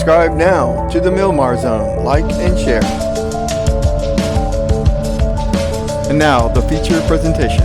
Subscribe now to the Milmar Zone. Like and share. And now, the feature presentation.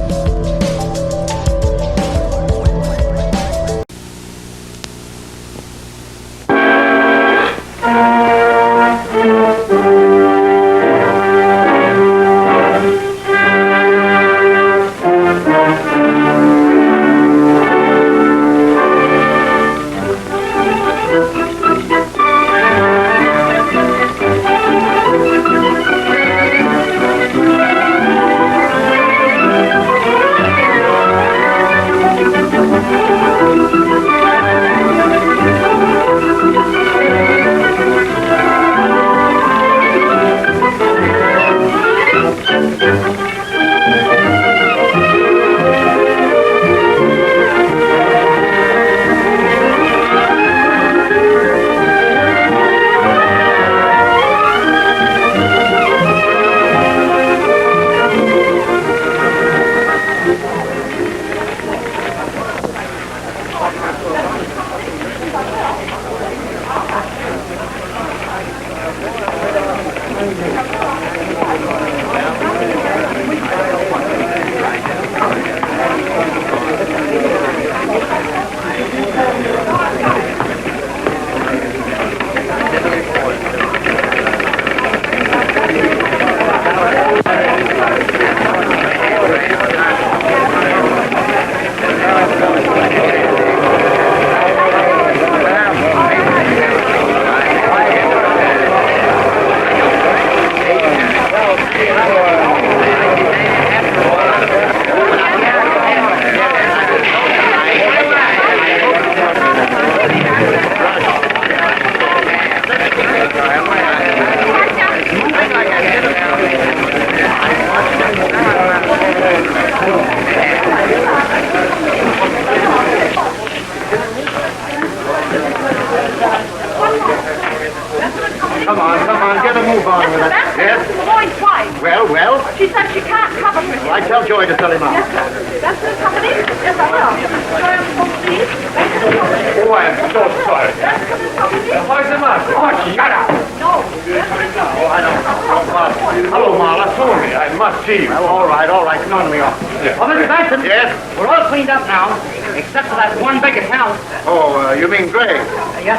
You mean Greg? Yes,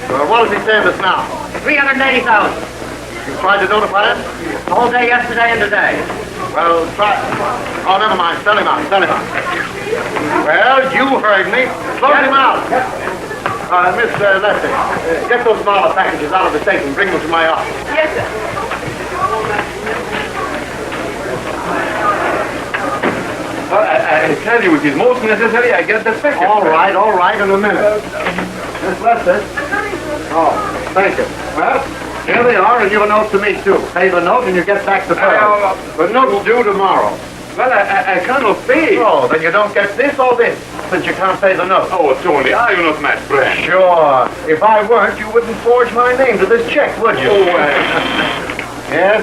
sir. What does he say of us now? 380,000. You tried to notify us? The whole day yesterday and today. Well, try. Oh, never mind. Sell him out. Sell him out. Well, you heard me. Close him out. Miss Lester, get those smaller packages out of the safe and bring them to my office. Yes, sir. Well, I tell you, it is most necessary I get the package. All right, in a minute. Miss Lester. Oh, thank you. Well, here they are, and you have a note to me, too. Pay the note, and you get back the bill. The note's due tomorrow. Well, I cannot pay. Oh, then you don't get this or this, since you can't pay the note. Oh, Tony, are you not my friend? Sure. If I weren't, you wouldn't forge my name to this check, would you? Oh, Yes?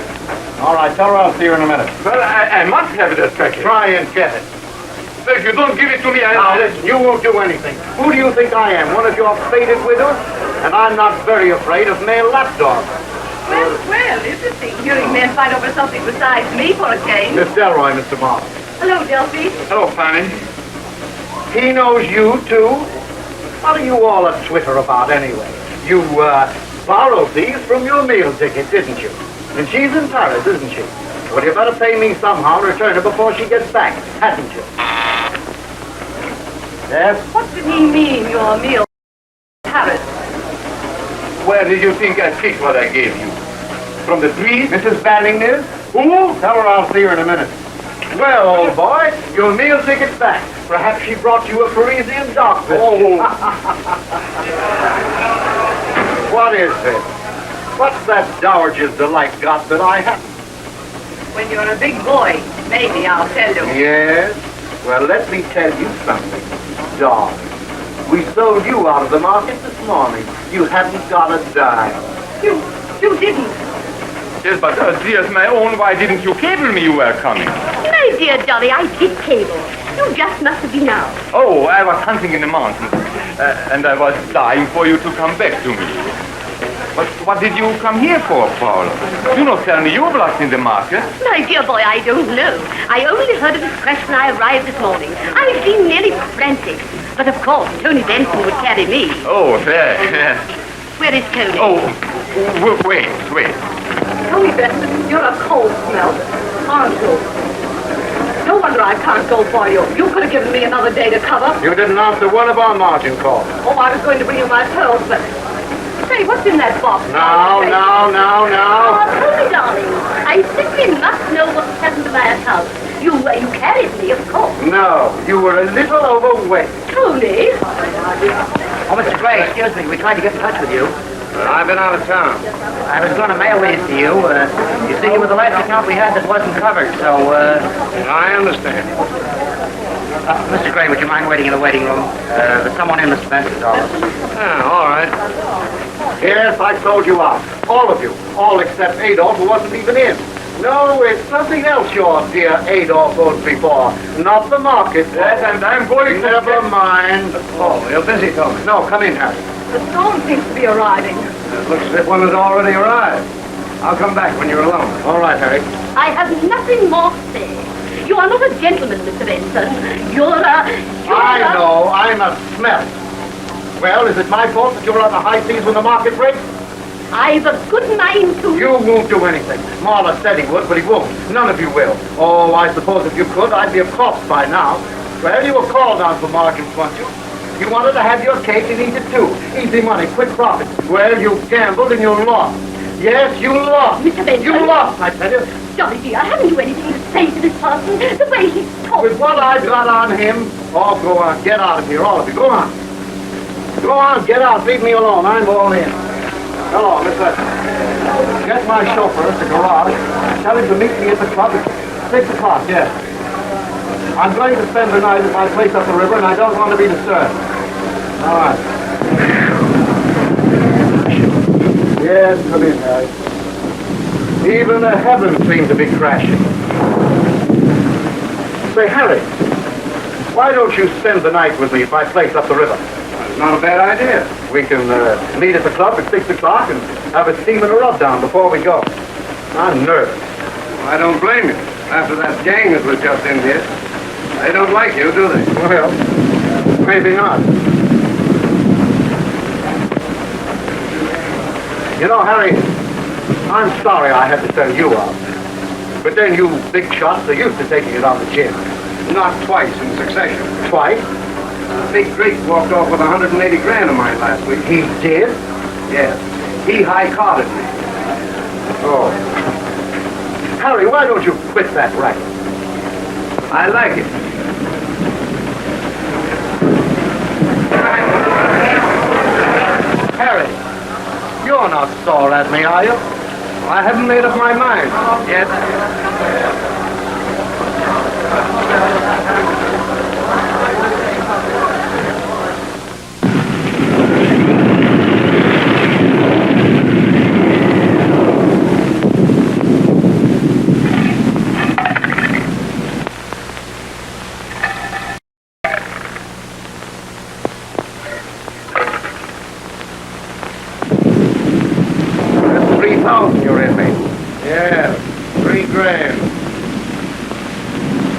All right, tell her I'll see her in a minute. Well, I must have this package. Try and get it. If you don't give it to me, Now, listen, you won't do anything. Who do you think I am? One of your faded widows? And I'm not very afraid of male lapdogs. Well, interesting. Hearing men fight over something besides me for a change. Miss Delroy, Mr. Moss. Hello, Delphi. Hello, Fanny. He knows you, too? What are you all at Twitter about, anyway? You, borrowed these from your meal ticket, didn't you? And she's in Paris, isn't she? Well, you better pay me somehow and return her before she gets back, hadn't you? Yes? What did he mean, your meal Paris? Where did you think I picked what I gave you? From the tree? Mrs. Bannigness? Who? Tell her I'll see her in a minute. Well, old boy, your meal ticket's back. Perhaps she brought you a Parisian dog biscuit. Oh. What is this? What's that dowager's delight got that I haven't? When you're a big boy, maybe I'll tell you. Yes? Well, let me tell you something. Dog. We sold you out of the market this morning. You haven't got a dime. You didn't. Yes, but dear, my own, why didn't you cable me you were coming? My dear Dolly, I did cable. You just must have been out. Oh, I was hunting in the mountains, and I was dying for you to come back to me. But what did you come here for, Paul? You not tell me you were lost in the market. My dear boy, I don't know. I only heard of his crash when I arrived this morning. I've been nearly frantic. But of course, Tony Benson would carry me. Oh, there. Where is Tony? Oh, wait. Tony Benson, you're a cold smell, aren't you? No wonder I can't go for you. You could have given me another day to cover. You didn't answer one of our margin calls. Oh, I was going to bring you my pearls, but... Say, what's in that box? No. Oh, Tony, darling, I simply must know what's happened to my account. You carried me, of course. No, you were a little overweight. Tony? Oh, Mr. Gray, excuse me. We tried to get in touch with you. I've been out of town. I was going to mail these to you. You see, you were the last account we had that wasn't covered, so, I understand. Mr. Gray, would you mind waiting in the waiting room? There's someone in Mr. Benson's office. Yeah, all right. Yes, I told you out. All of you. All except Adolf, who wasn't even in. No, it's something else your dear Adolf owed me for. Not the market. Yes, and I'm going to... Never mind. Oh, you're busy, Tommy. No, come in, Harry. The storm seems to be arriving. It looks as if one has already arrived. I'll come back when you're alone. All right, Harry. I have nothing more to say. You are not a gentleman, Mr. Benson. I know. I'm a smell. Well, is it my fault that you're on the high seas when the market breaks? I've a good mind to... You won't do anything. Marla said he would, but he won't. None of you will. Oh, I suppose if you could, I'd be a corpse by now. Well, you were called on for margins, weren't you? You wanted to have your cake and eat it too. Easy money, quick profit. Well, you gambled and you lost. Yes, you lost. Mr. Benson. You lost, I tell you. Dolly, dear, haven't you anything to say to this person? The way he talks. With what I've got on him, oh, go on. Get out of here, all of you. Go on. Go on, get out. Leave me alone. I'm all in. Hello, mister. Get my chauffeur at the garage. Tell him to meet me at the club at 6 o'clock, yes. I'm going to spend the night at my place up the river, and I don't want to be disturbed. All right. Yes, come in, Harry. Even the heavens seem to be crashing. Say, Harry, why don't you spend the night with me at my place up the river? It's not a bad idea. We can meet at the club at 6 o'clock and have a steam and a rub down before we go. I'm nervous. Well, I don't blame you. After that gang that was just in here, they don't like you, do they? Well, maybe not. You know, Harry, I'm sorry I had to sell you out. But then you big shots are used to taking it on the chin. Not twice in succession. Twice? Big Greek walked off with 180 grand of mine last week. He did? Yes. He high-carded me. Oh. Harry, why don't you quit that racket? I like it. Harry, you're not sore at me, are you? I haven't made up my mind yet. You're in me. Yeah, 3 grand.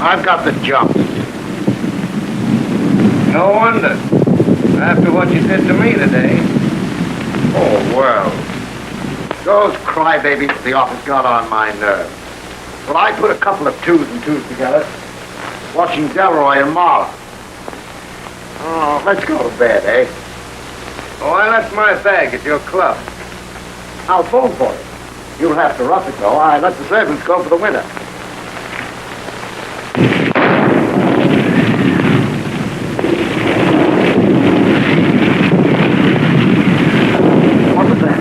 I've got the jump. No wonder. After what you did to me today. Oh, well. Those crybabies at the office got on my nerves. But I put a couple of 2s and 2s together, watching Delroy and Marla. Oh, let's go to bed, eh? Oh, I left my bag at your club. I'll phone for it. You'll have to rough it, though. I let the servants go for the winter. What was that?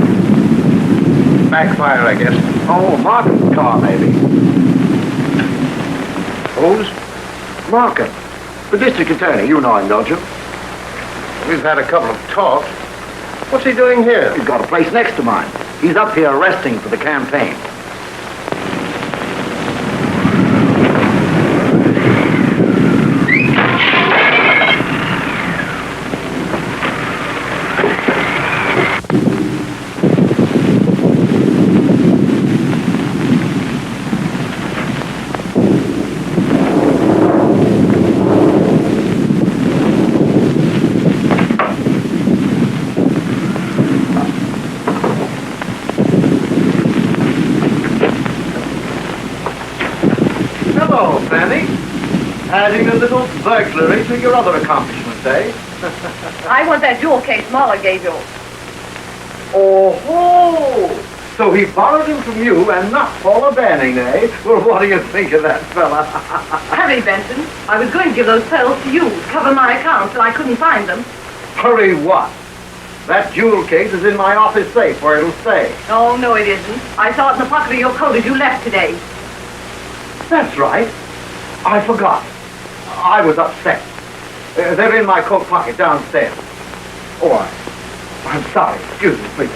Backfire, I guess. Oh, Martin's car, maybe. Whose? Markham. The district attorney. You know him, don't you? We've had a couple of talks. What's he doing here? He's got a place next to mine. He's up here resting for the campaign. Hello, Fanny. Adding a little burglary to your other accomplishments, eh? I want that jewel case Mahler gave you. Oh, so he borrowed him from you and not Paula Banning, eh? Well, what do you think of that fella? Hurry, Benson. I was going to give those pearls to you to cover my account till I couldn't find them. Hurry what? That jewel case is in my office safe where it'll stay. Oh, no, it isn't. I saw it in the pocket of your coat as you left today. That's right. I forgot. I was upset. They're in my coat pocket downstairs. Oh, I'm sorry. Excuse me, please.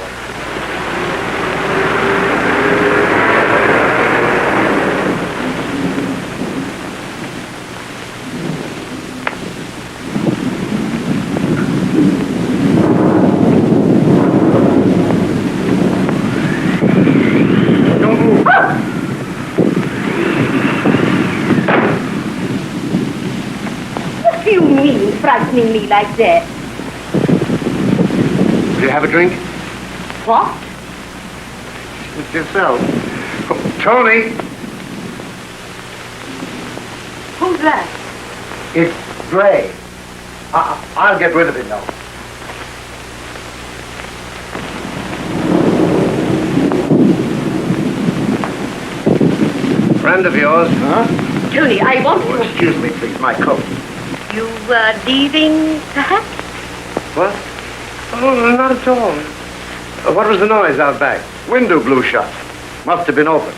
Don't move. What do you mean, frightening me like that? Will you have a drink? What? It's yourself. Oh, Tony! Who's that? It's Gray. I'll get rid of it now. Friend of yours? Huh? Tony, I want Oh, to... excuse me, please. My coat. You were leaving, perhaps? What? Oh, not at all. What was the noise out back? Window blew shut. Must have been open.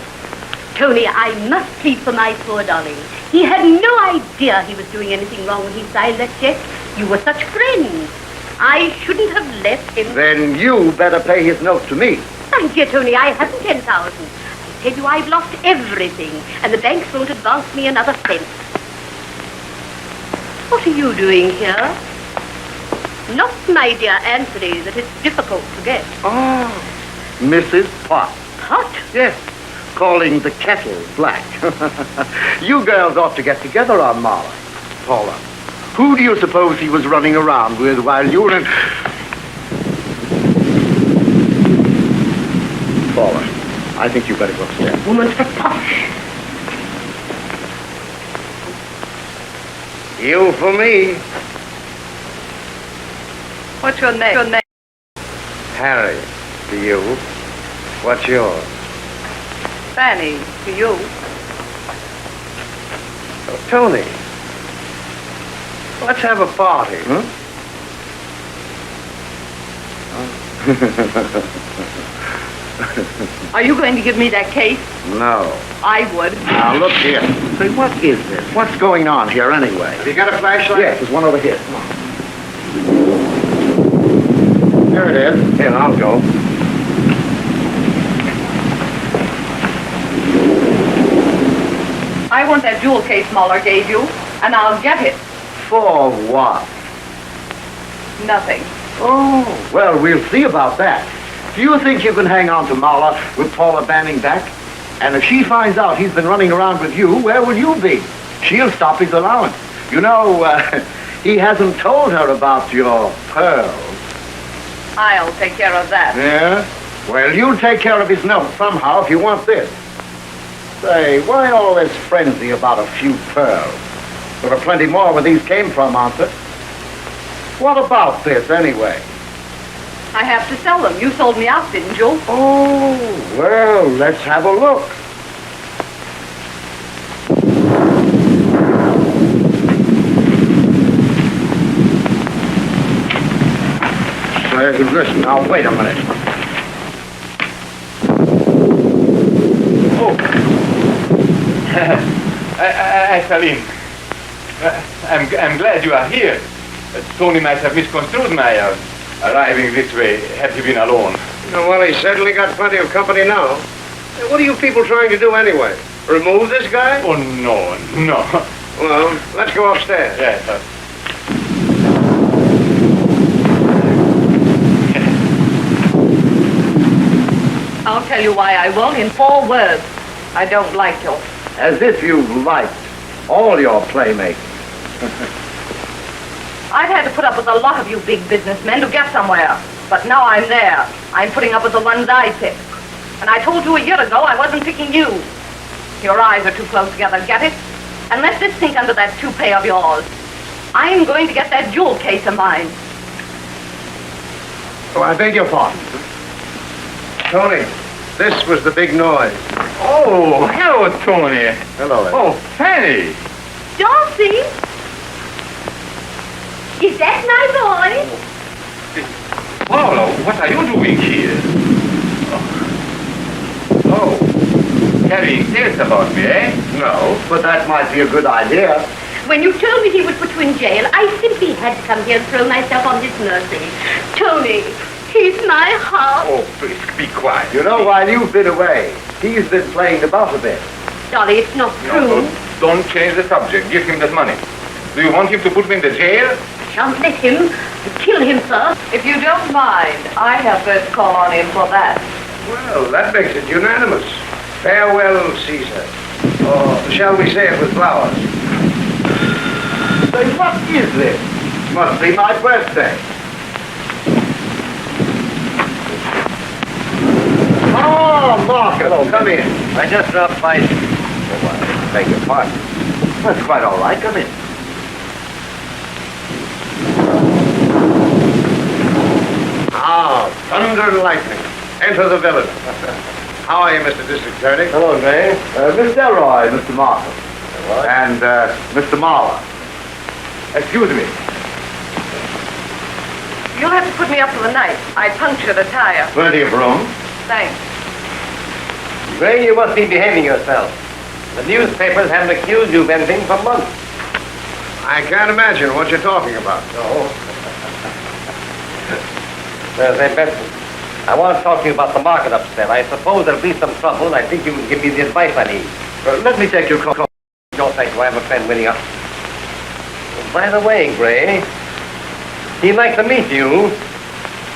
Tony, I must plead for my poor darling. He had no idea he was doing anything wrong when he signed that check. You were such friends. I shouldn't have let him... Then you better pay his note to me. My dear Tony, I haven't 10,000. I tell you, I've lost everything, and the banks won't advance me another cent. What are you doing here? Not, my dear Anthony, that it's difficult to get. Oh, Mrs. Potts. What? Yes, calling the kettle black. You girls ought to get together on Marla. Paula, who do you suppose he was running around with while you were in... Paula, I think you better go upstairs. Woman for posh. You for me. What's your name? Harry, to you. What's yours? Fanny, to you. Oh, Tony. Let's have a party. Huh? Are you going to give me that case? No. I would. Now, look here. Say, what is this? What's going on here anyway? Have you got a flashlight? Yes, there's one over here. Come on. There it is. Here, I'll go. I want that jewel case Mahler gave you, and I'll get it. For what? Nothing. Oh, well, we'll see about that. Do you think you can hang on to Marla with Paula Banning back? And if she finds out he's been running around with you, where will you be? She'll stop his allowance. You know, he hasn't told her about your pearls. I'll take care of that. Yeah? Well, you'll take care of his note somehow if you want this. Say, why all this frenzy about a few pearls? There are plenty more where these came from, aren't there? What about this, anyway? I have to sell them. You sold me out, didn't you? Oh, well, let's have a look. Say, listen, now, wait a minute. Oh. Salim. I'm glad you are here. Tony might have misconstrued my arriving this way had he been alone. Well, he's certainly got plenty of company now. Hey, what are you people trying to do anyway? Remove this guy? Oh, no. Well, let's go upstairs. Yes, I'll tell you why I won't in 4 words. I don't like you. As if you liked all your playmaking. I've had to put up with a lot of you big businessmen to get somewhere. But now I'm there. I'm putting up with the ones I pick. And I told you a year ago I wasn't picking you. Your eyes are too close together, get it? And let this sink under that toupee of yours. I'm going to get that jewel case of mine. Oh, I beg your pardon. Tony, this was the big noise. Oh, hello, Tony. Hello, Ed. Oh, Fanny. Dorothy? Is that my boy? Paolo, what are you doing here? Oh, carrying tales about me, eh? No, but that might be a good idea. When you told me he would put you in jail, I simply had to come here and throw myself on his mercy. Tony, he's my heart. Oh, please, be quiet. You know, while you've been away, he's been playing about a bit. Dolly, it's not true. No, don't change the subject. Give him that money. Do you want him to put me in the jail? Shan't let him. Kill him first. If you don't mind, I have first call on him for that. Well, that makes it unanimous. Farewell, Caesar. Or shall we say it with flowers? Say, what is this? Must be my birthday. Oh, Marcus, come in. I just dropped by. Oh, I beg your pardon. That's quite all right. Come in. Ah, thunder and lightning. Enter the villain. How are you, Mr. District Attorney? Hello, Gray. Miss Delroy, Mr. Markham. And Mr. Marler. Excuse me. You'll have to put me up for the night. I punctured a tire. Plenty of room. Thanks. Gray, you must be behaving yourself. The newspapers haven't accused you of anything for months. I can't imagine what you're talking about. No. Say, Benson, I want to talk to you about the market upset. I suppose there'll be some trouble, and I think you can give me the advice I need. Let me take your call. No, thank you. I have a friend waiting up. By the way, Gray, he'd like to meet you.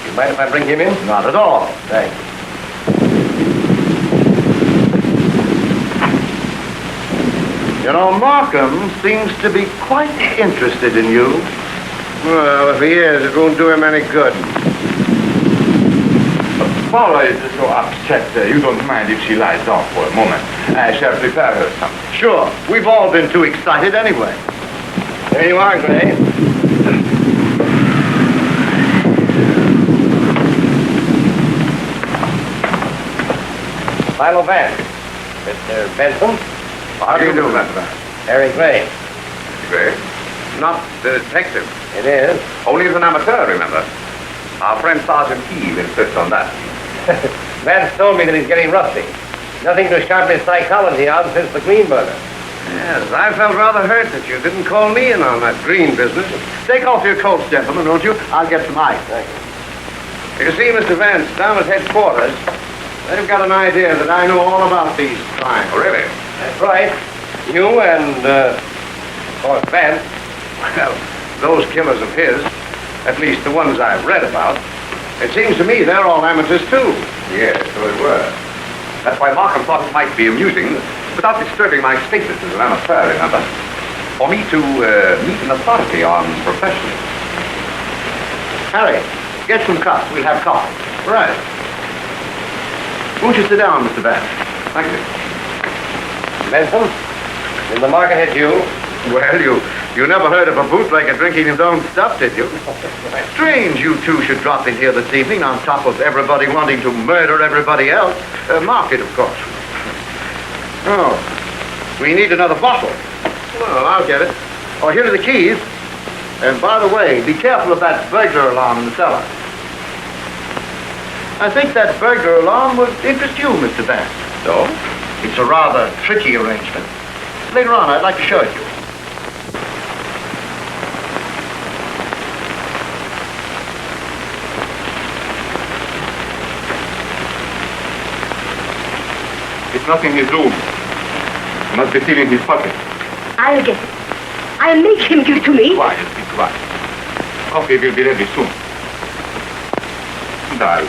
You mind if I bring him in? Not at all. Thanks. You know, Markham seems to be quite interested in you. Well, if he is, it won't do him any good. Paula is so upset. You don't mind if she lies down for a moment. I shall prepare her something. Sure. We've all been too excited anyway. There you are, Gray. Philo Vance. Mr. Benson. How do you do, Mr. Harry Gray. Gray? Not the detective. It is. Only as an amateur, remember. Our friend Sergeant Heave insists on that. Vance told me that he's getting rusty. Nothing to sharpen his psychology on since the Greene murder. Yes, I felt rather hurt that you didn't call me in on that Greene business. Take off your coats, gentlemen, won't you? I'll get some ice. You see, Mr. Vance, down at headquarters, they've got an idea that I know all about these crimes. Oh, really? That's right. You and, of course, Vance. Well, those killers of his, at least the ones I've read about, it seems to me they're all amateurs, too. Yes, so it were. That's why Markham thought it might be amusing, without disturbing my status as an amateur, remember, for me to meet an authority on profession. Harry, get some cups. We'll have coffee. Right. Won't you sit down, Mr. Vance? Thank you. Benson, did the market hit you? Well, you never heard of a bootlegger drinking his own stuff, did you? Strange you two should drop in here this evening on top of everybody wanting to murder everybody else. Market, of course. Oh, we need another bottle. Well, I'll get it. Oh, here are the keys. And by the way, be careful of that burglar alarm in the cellar. I think that burglar alarm would interest you, Mr. Vance. So? It's a rather tricky arrangement. Later on, I'd like to show it to you. It's not in his room. It must be still in his pocket. I'll get it. I'll make him give it to me. Quiet, be quiet. Coffee will be ready soon. Darling,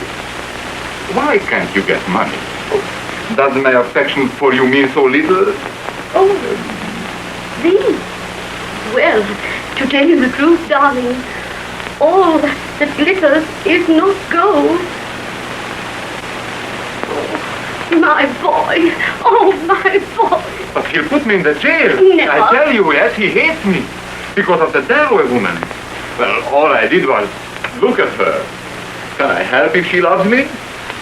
why can't you get money? Does my affection for you mean so little? Oh, these. Well, to tell you the truth, darling, all that glitters is not gold. My boy. Oh, my boy. But he'll put me in the jail. Never. I tell you, yes, he hates me. Because of the Delaware woman. Well, all I did was look at her. Can I help if she loves me?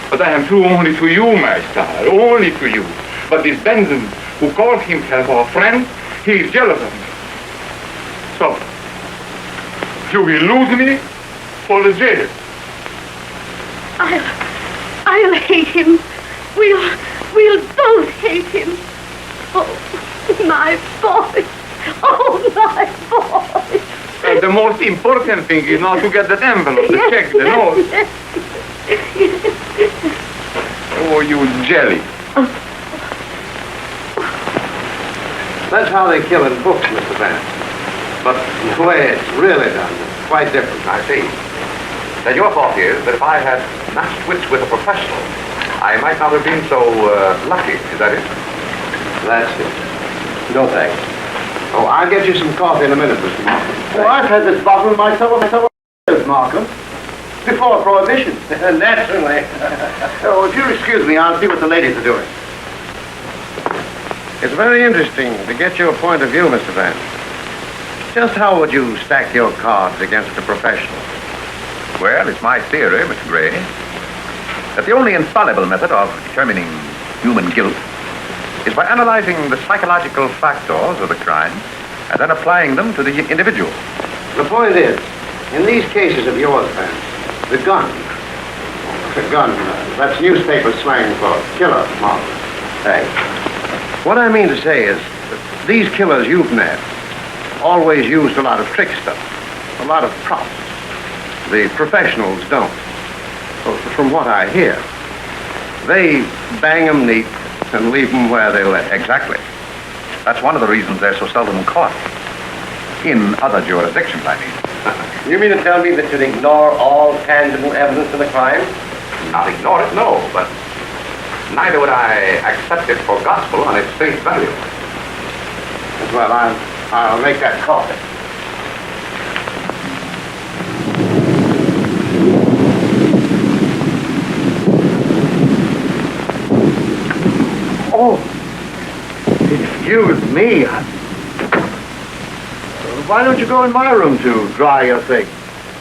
But I am true only to you, my star, only to you. But this Benson, who calls himself our friend, he is jealous of me. So, you will lose me for the jail. I'll hate him. We'll both hate him. Oh, my boy. Oh, my boy. The most important thing is not to get that envelope, the check, the note. Oh, you jelly. That's how they kill in books, Mr. Vance. But the way it's really done is quite different. I see. Then your thought is that if I had matched wits with a professional, I might not have been so lucky. Is that it? That's it. No thanks. Oh, I'll get you some coffee in a minute, Mr. Markham. Oh, I've had this bottle myself, Markham. Before Prohibition. Naturally. Oh, if you'll excuse me, I'll see what the ladies are doing. It's very interesting to get your point of view, Mr. Vance. Just how would you stack your cards against a professional? Well, it's my theory, Mr. Gray, that the only infallible method of determining human guilt is by analyzing the psychological factors of the crime and then applying them to the individual. The point is, in these cases of yours, Vance, the gun, that's newspaper slang for killer, Markham. Hey. What I mean to say is that these killers you've met always used a lot of trick stuff, a lot of props. The professionals don't. So from what I hear, they bang 'em neat and leave 'em where they lay. Exactly. That's one of the reasons they're so seldom caught. In other jurisdictions, I mean. You mean to tell me that you'd ignore all tangible evidence of the crime? Not ignore it, no, but neither would I accept it for gospel on its face value. Well, I'll make that coffee. Oh, excuse me. Why don't you go in my room to dry your things?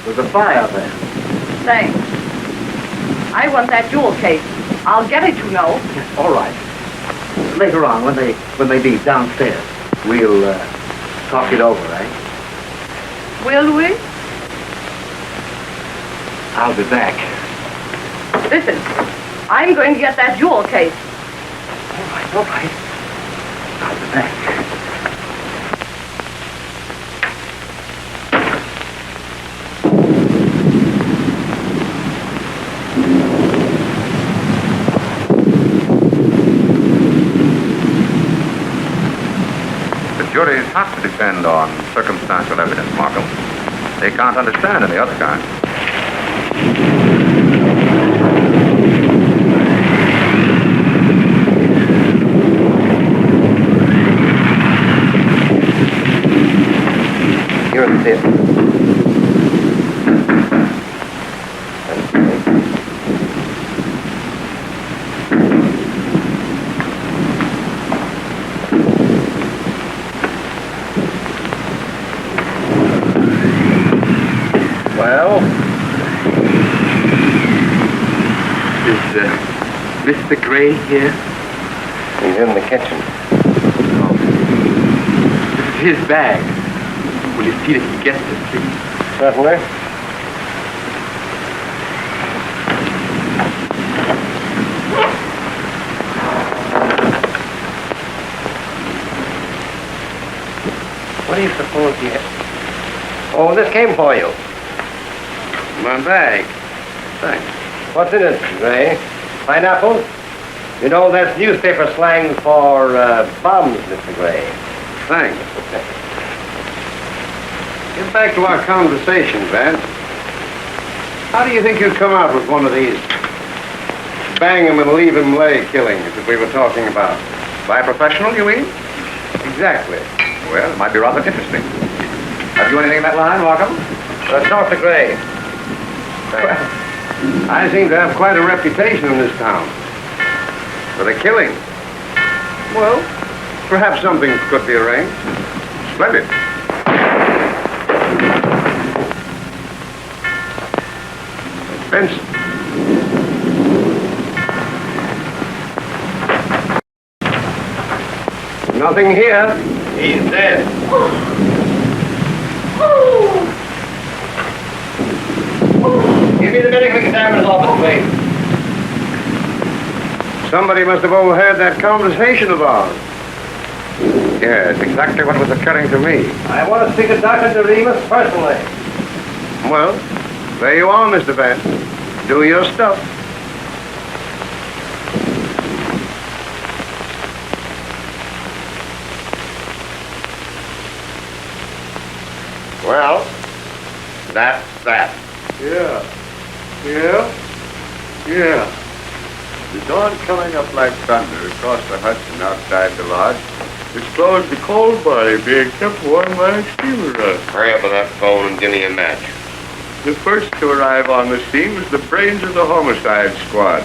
There's a fire there. Thanks. I want that jewel case. I'll get it, you know. All right. Later on, when they leave downstairs, we'll talk it over, eh? Will we? I'll be back. Listen, I'm going to get that jewel case. All right. I'll be back. Juries have to depend on circumstantial evidence, Markham. They can't understand any other kind. Here it is. Well, is Mr. Gray here? He's in the kitchen. This is his bag. Will you see that he gets it, please? Certainly. What do you suppose he has? Oh, this came for you. My bag. Thanks. What's in it, Gray? Pineapples? You know, that's newspaper slang for bombs, Mr. Gray. Thanks. Get back to our conversation, Vance. How do you think you'd come out with one of these bang 'em and leave 'em lay killings that we were talking about? By a professional, you mean? Exactly. Well, it might be rather interesting. Have you anything in that line, Markham? Talk to Gray. Well, I seem to have quite a reputation in this town. For the killing? Well, perhaps something could be arranged. Splendid. Benson. Nothing here. He's dead. Give me the medical examiner's office, please. Somebody must have overheard that conversation of ours. Yes, exactly what was occurring to me. I want to speak to Dr. Doremus personally. Well, there you are, Mr. Vance. Do your stuff. Well, that's that. Yeah. The dawn coming up like thunder across the Hudson outside the lodge exposed the cold body being kept warm by a steamer run. Hurry up with that phone and give me a match. The first to arrive on the scene was the brains of the homicide squad.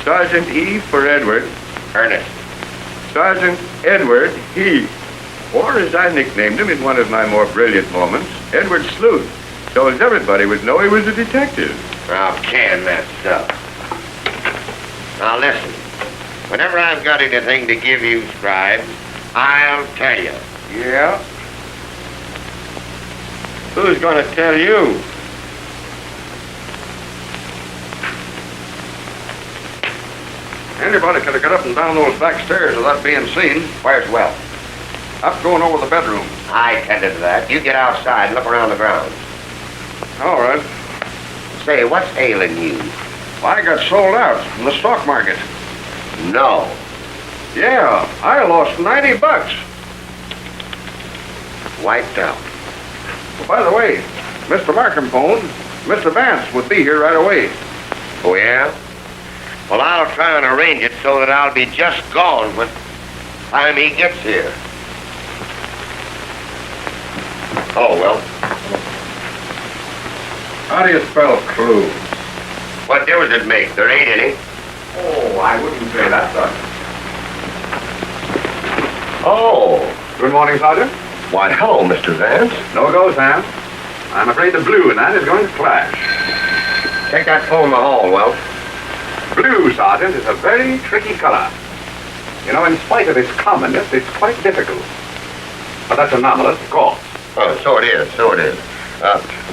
Sergeant E. for Edward. Ernest. Sergeant Edward Heath. Or as I nicknamed him in one of my more brilliant moments, Edward Sleuth. So as everybody would know he was a detective. I'll can that stuff. Now listen, whenever I've got anything to give you, Scribe, I'll tell you. Yeah? Who's going to tell you? Anybody could have got up and down those back stairs without being seen. Where's Wells? Up going over the bedroom. I tended to that. You get outside and look around the grounds. All right. Say, what's ailing you? I got sold out in the stock market. No. Yeah, I lost $90. Wiped out. Well, by the way, Mr. Markham phoned. Mr. Vance would be here right away. Oh, yeah? Well, I'll try and arrange it so that I'll be just gone when time he gets here. Oh, well. How do you spell clue? What difference does it make? There ain't any. Oh, I wouldn't say that, Sergeant. Oh. Good morning, Sergeant. Why, hello, Mr. Vance. No go, Sam. I'm afraid the blue and that is going to clash. Take that phone in the hall, Wells. Blue, Sergeant, is a very tricky color. You know, in spite of its commonness, it's quite difficult. But that's anomalous, of course. Oh, so it is, so it is.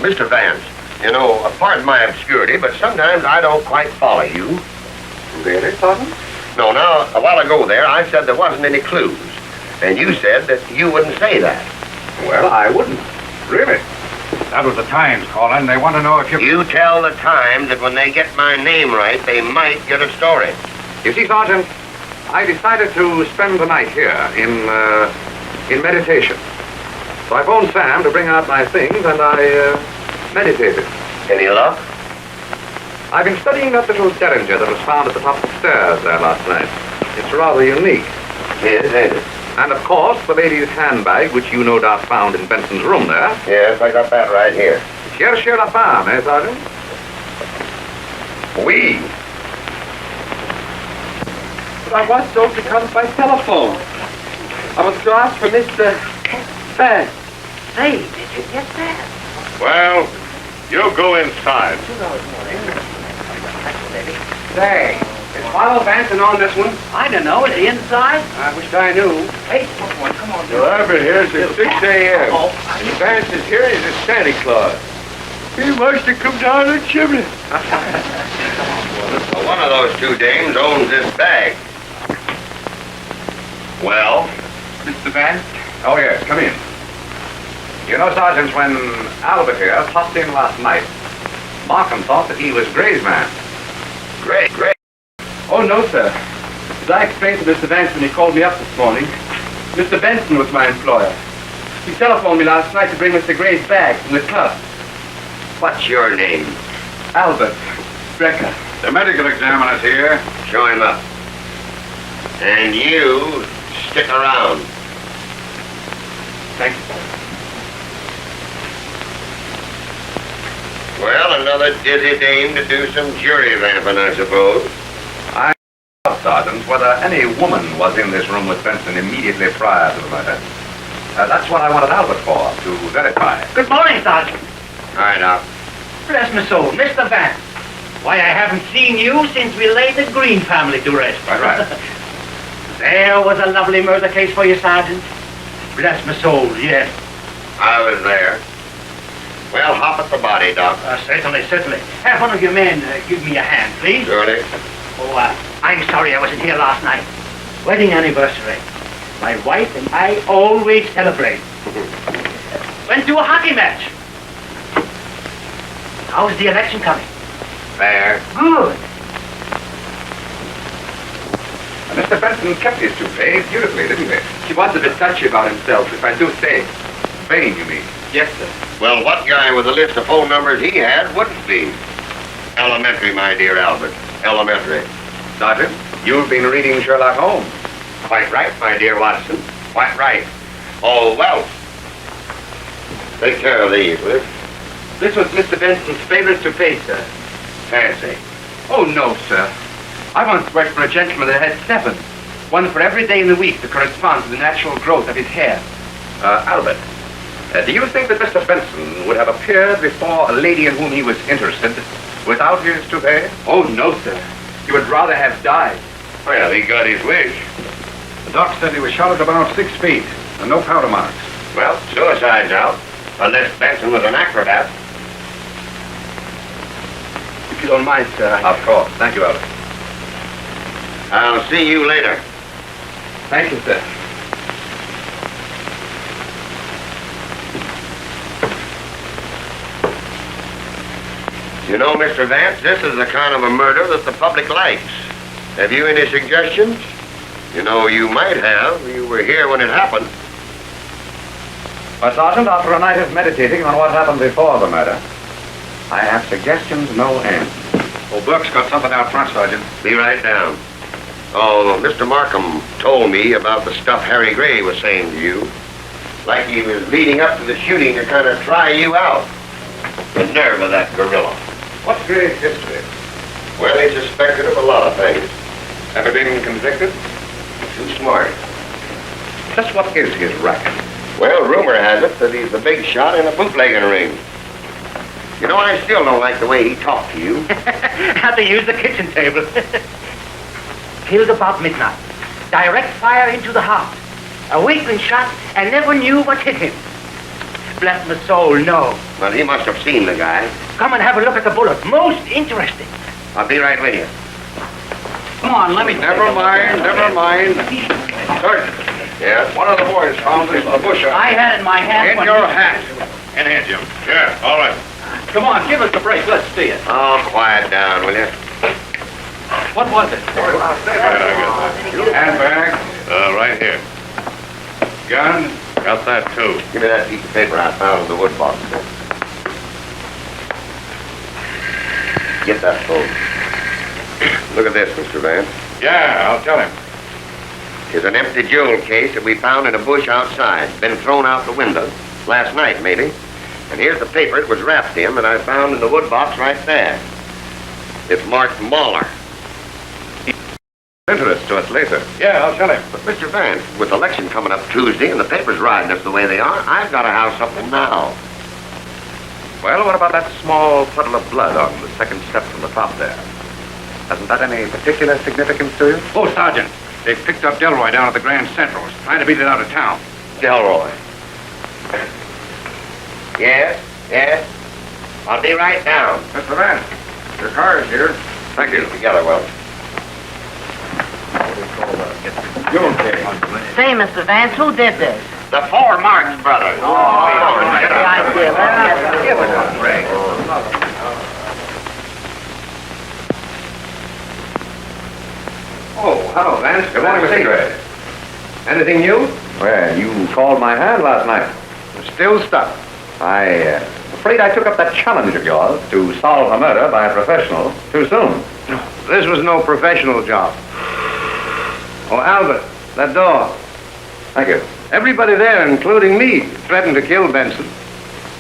Mr. Vance, you know, pardon my obscurity, but sometimes I don't quite follow you. Really, Sergeant? No, now, a while ago there, I said there wasn't any clues. And you said that you wouldn't say that. Well, I wouldn't. Really? That was the Times calling. They want to know if you... You tell the Times that when they get my name right, they might get a story. You see, Sergeant, I decided to spend the night here in meditation. So I phoned Sam to bring out my things, and I meditated. Any luck? I've been studying that little derringer that was found at the top of the stairs there last night. It's rather unique. Yes, ain't it? And, of course, the lady's handbag, which you no doubt found in Benson's room there. Yes, I got that right here. Cherchez la femme, eh, Sergeant? Oui. But I was told to come by telephone. I was to ask for Mr. Vance. Say, did you get that? Well, you go inside. Say, is Philo Vance on this one? I don't know. Is he inside? I wish I knew. Hey, come on. Well, I've been here since 6 a.m. Vance is here. He's a Santa Claus. He must have come down the chimney. Well, one of those two dames owns this bag. Well? Mr. Vance? Oh, yes, come in. You know, Sergeant, when Albert here popped in last night, Markham thought that he was Gray's man. Great. Oh, no, sir. As I explained to Mr. Vance when he called me up this morning, Mr. Benson was my employer. He telephoned me last night to bring Mr. Gray's bag from the club. What's your name? Albert Brecker. The medical examiner's here. Show him up. And you stick around. Thank you, sir. Well, another dizzy dame to do some jury vamping, I suppose. Sergeant, whether any woman was in this room with Benson immediately prior to the murder. That's what I wanted Albert for, to verify. Good morning, Sergeant. All right, now. Bless my soul, Mr. Vance. Why, I haven't seen you since we laid the Greene family to rest. Right. There was a lovely murder case for you, Sergeant. Bless my soul, yes. I was there. Well, hop at the body, Doc. Certainly. Have one of your men give me a hand, please. Surely. Oh, I'm sorry I wasn't here last night. Wedding anniversary. My wife and I always celebrate. Went to a hockey match. How's the election coming? Fair. Good. Mr. Benson kept his toupee beautifully, didn't he? He was a bit touchy about himself, if I do say. Vain, you mean? Yes, sir. Well, what guy with a list of phone numbers he had wouldn't be? Elementary, my dear Albert. Elementary. Sergeant, you've been reading Sherlock Holmes. Quite right, my dear Watson. Quite right. Oh, well. Take care of these, will you? This was Mr. Benson's favorite toupee, sir. Fancy. Oh, no, sir. I once worked for a gentleman that had 7. One for every day in the week to correspond to the natural growth of his hair. Albert, do you think that Mr. Benson would have appeared before a lady in whom he was interested without his toupee? Oh, no, sir. He would rather have died. Well, he got his wish. The doc said he was shot at about 6 feet, and no powder marks. Well, suicide's out. Unless Benson was an acrobat. If you don't mind, sir. Of course. Thank you, Albert. I'll see you later. Thank you, sir. You know, Mr. Vance, this is the kind of a murder that the public likes. Have you any suggestions? You know, you might have. You were here when it happened. Well, Sergeant, after a night of meditating on what happened before the murder, I have suggestions no end. Oh, Burke's got something out front, Sergeant. Be right down. Oh, Mr. Markham told me about the stuff Harry Gray was saying to you. Like he was leading up to the shooting to kind of try you out. The nerve of that gorilla. What's Gray's history? Well, he's suspected of a lot of things. Ever been convicted? Too smart. Just what is his racket? Well, rumor has it that he's the big shot in a bootlegging ring. You know, I still don't like the way he talked to you. Had to use the kitchen table. Killed about midnight. Direct fire into the heart. A weakling shot and never knew what hit him. Bless my soul, no. Well, he must have seen the guy. Come and have a look at the bullet. Most interesting. I'll be right with you. Come on, let me... Never mind. Sergeant. Yes? One of the boys found this in the bush. I had it in my hand In when... your hat. In here, Jim. Yeah, all right. Come on, give us a break. Let's see it. Oh, quiet down, will you? What was it? Handbag? Right here. Gun? Got that, too. Give me that piece of paper I found in the wood box. Get that phone. Look at this, Mr. Vance. Yeah, I'll tell him. It's an empty jewel case that we found in a bush outside. Been thrown out the window. Last night, maybe. And here's the paper it was wrapped in that I found in the wood box right there. It's marked Mahler. Interest to us later. Yeah, I'll tell him. But, Mr. Vance, with the election coming up Tuesday and the papers riding us the way they are, I've got to have something now. Well, what about that small puddle of blood on the second step from the top there? Hasn't that any particular significance to you? Oh, Sergeant, they've picked up Delroy down at the Grand Central. He's trying to beat it out of town. Delroy. Yes? I'll be right down. Mr. Vance, your car is here. Thank you. Together, well. You okay? Say, Mr. Vance, who did this? The Four Marx brothers. Give us a break. Oh, hello, Vance. Good morning, Mr. Gray. Anything new? Well, you called my hand last night. Still stuck. I'm afraid I took up that challenge of yours to solve a murder by a professional too soon. This was no professional job. Oh, Albert, that door. Thank you. Everybody there, including me, threatened to kill Benson.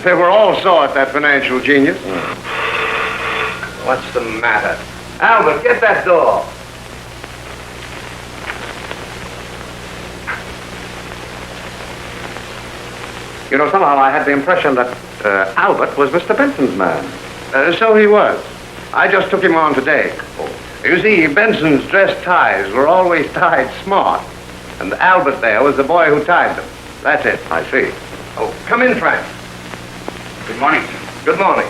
They were all saw at that financial genius. What's the matter? Albert, get that door. You know, somehow I had the impression that Albert was Mr. Benson's man. So he was. I just took him on today. You see, Benson's dress ties were always tied smart. And Albert there was the boy who tied them. That's it. I see. Oh, come in, Frank. Good morning. Good morning.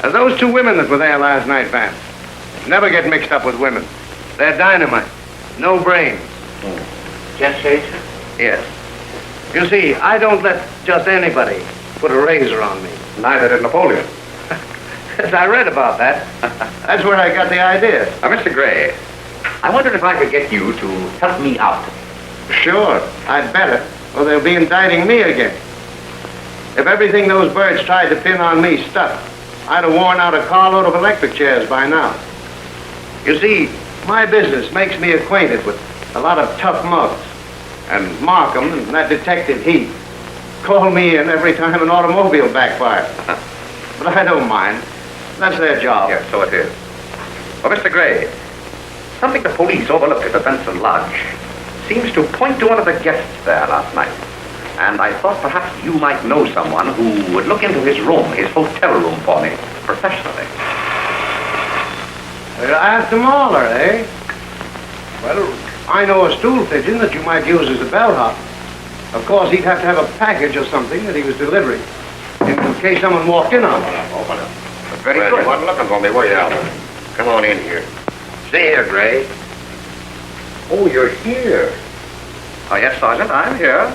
Those two women that were there last night, Vance, never get mixed up with women. They're dynamite. No brains. Gestation? Yes. You see, I don't let just anybody put a razor on me. Neither did Napoleon. I read about that. That's where I got the idea. Mr. Gray, I wondered if I could get you to help me out. Sure, I'd better, or they'll be indicting me again. If everything those birds tried to pin on me stuck, I'd have worn out a carload of electric chairs by now. You see, my business makes me acquainted with a lot of tough mugs. And Markham and that detective Heath call me in every time an automobile backfires. But I don't mind. That's their job. Yes, so it is. Well, Mr. Gray, something the police overlooked at the Benson Lodge seems to point to one of the guests there last night. And I thought perhaps you might know someone who would look into his room, his hotel room for me, professionally. After Mahler, eh? Well, I know a stool pigeon that you might use as a bellhop. Of course, he'd have to have a package or something that he was delivering, in case someone walked in on him. Open up. Very good. You wasn't looking for me, were you, Albert? Come on in here. See here, Gray. Oh, you're here. Oh, yes, Sergeant, I'm here.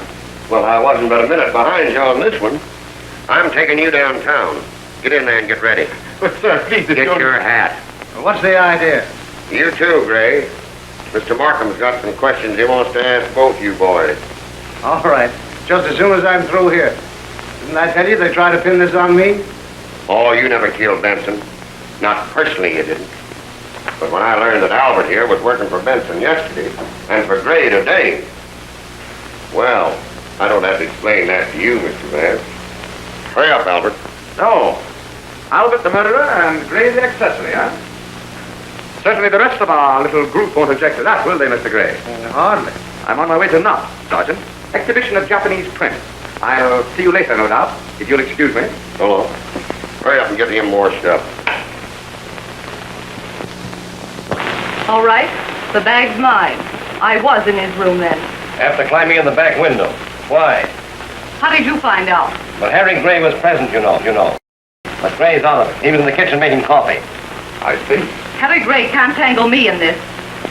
Well, I wasn't but a minute behind you on this one. I'm taking you downtown. Get in there and get ready. But, sir, please, Get your hat. What's the idea? You too, Gray. Mr. Markham's got some questions he wants to ask both you boys. All right. Just as soon as I'm through here. Didn't I tell you they tried to pin this on me? Oh, you never killed Benson. Not personally, you didn't. But when I learned that Albert here was working for Benson yesterday, and for Gray today, well, I don't have to explain that to you, Mr. Vance. Hurry up, Albert. No. Albert the murderer and Gray the accessory, huh? Certainly the rest of our little group won't object to that, will they, Mr. Gray? Hardly. I'm on my way to Knott's, Sergeant. Exhibition of Japanese prints. I'll see you later, no doubt, if you'll excuse me. Hello. Hurry up and get him more stuff. All right, the bag's mine. I was in his room then. After climbing in the back window. Why? How did you find out? Well, Harry Gray was present, you know. But Gray's out of it. He was in the kitchen making coffee. I see. Harry Gray can't tangle me in this.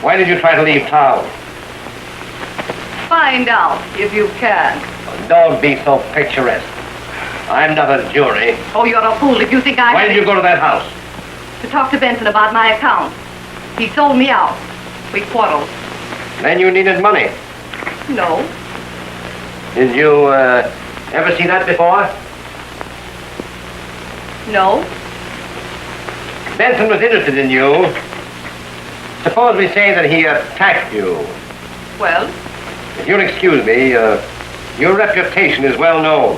Why did you try to leave town? Find out, if you can. Don't be so picturesque. I'm not a jury. Oh, you're a fool if you think I... Why did you go to that house? To talk to Benson about my account. He sold me out. We quarreled. Then you needed money. No. Did you, ever see that before? No. Benson was interested in you. Suppose we say that he attacked you. Well? If you'll excuse me, your reputation is well known.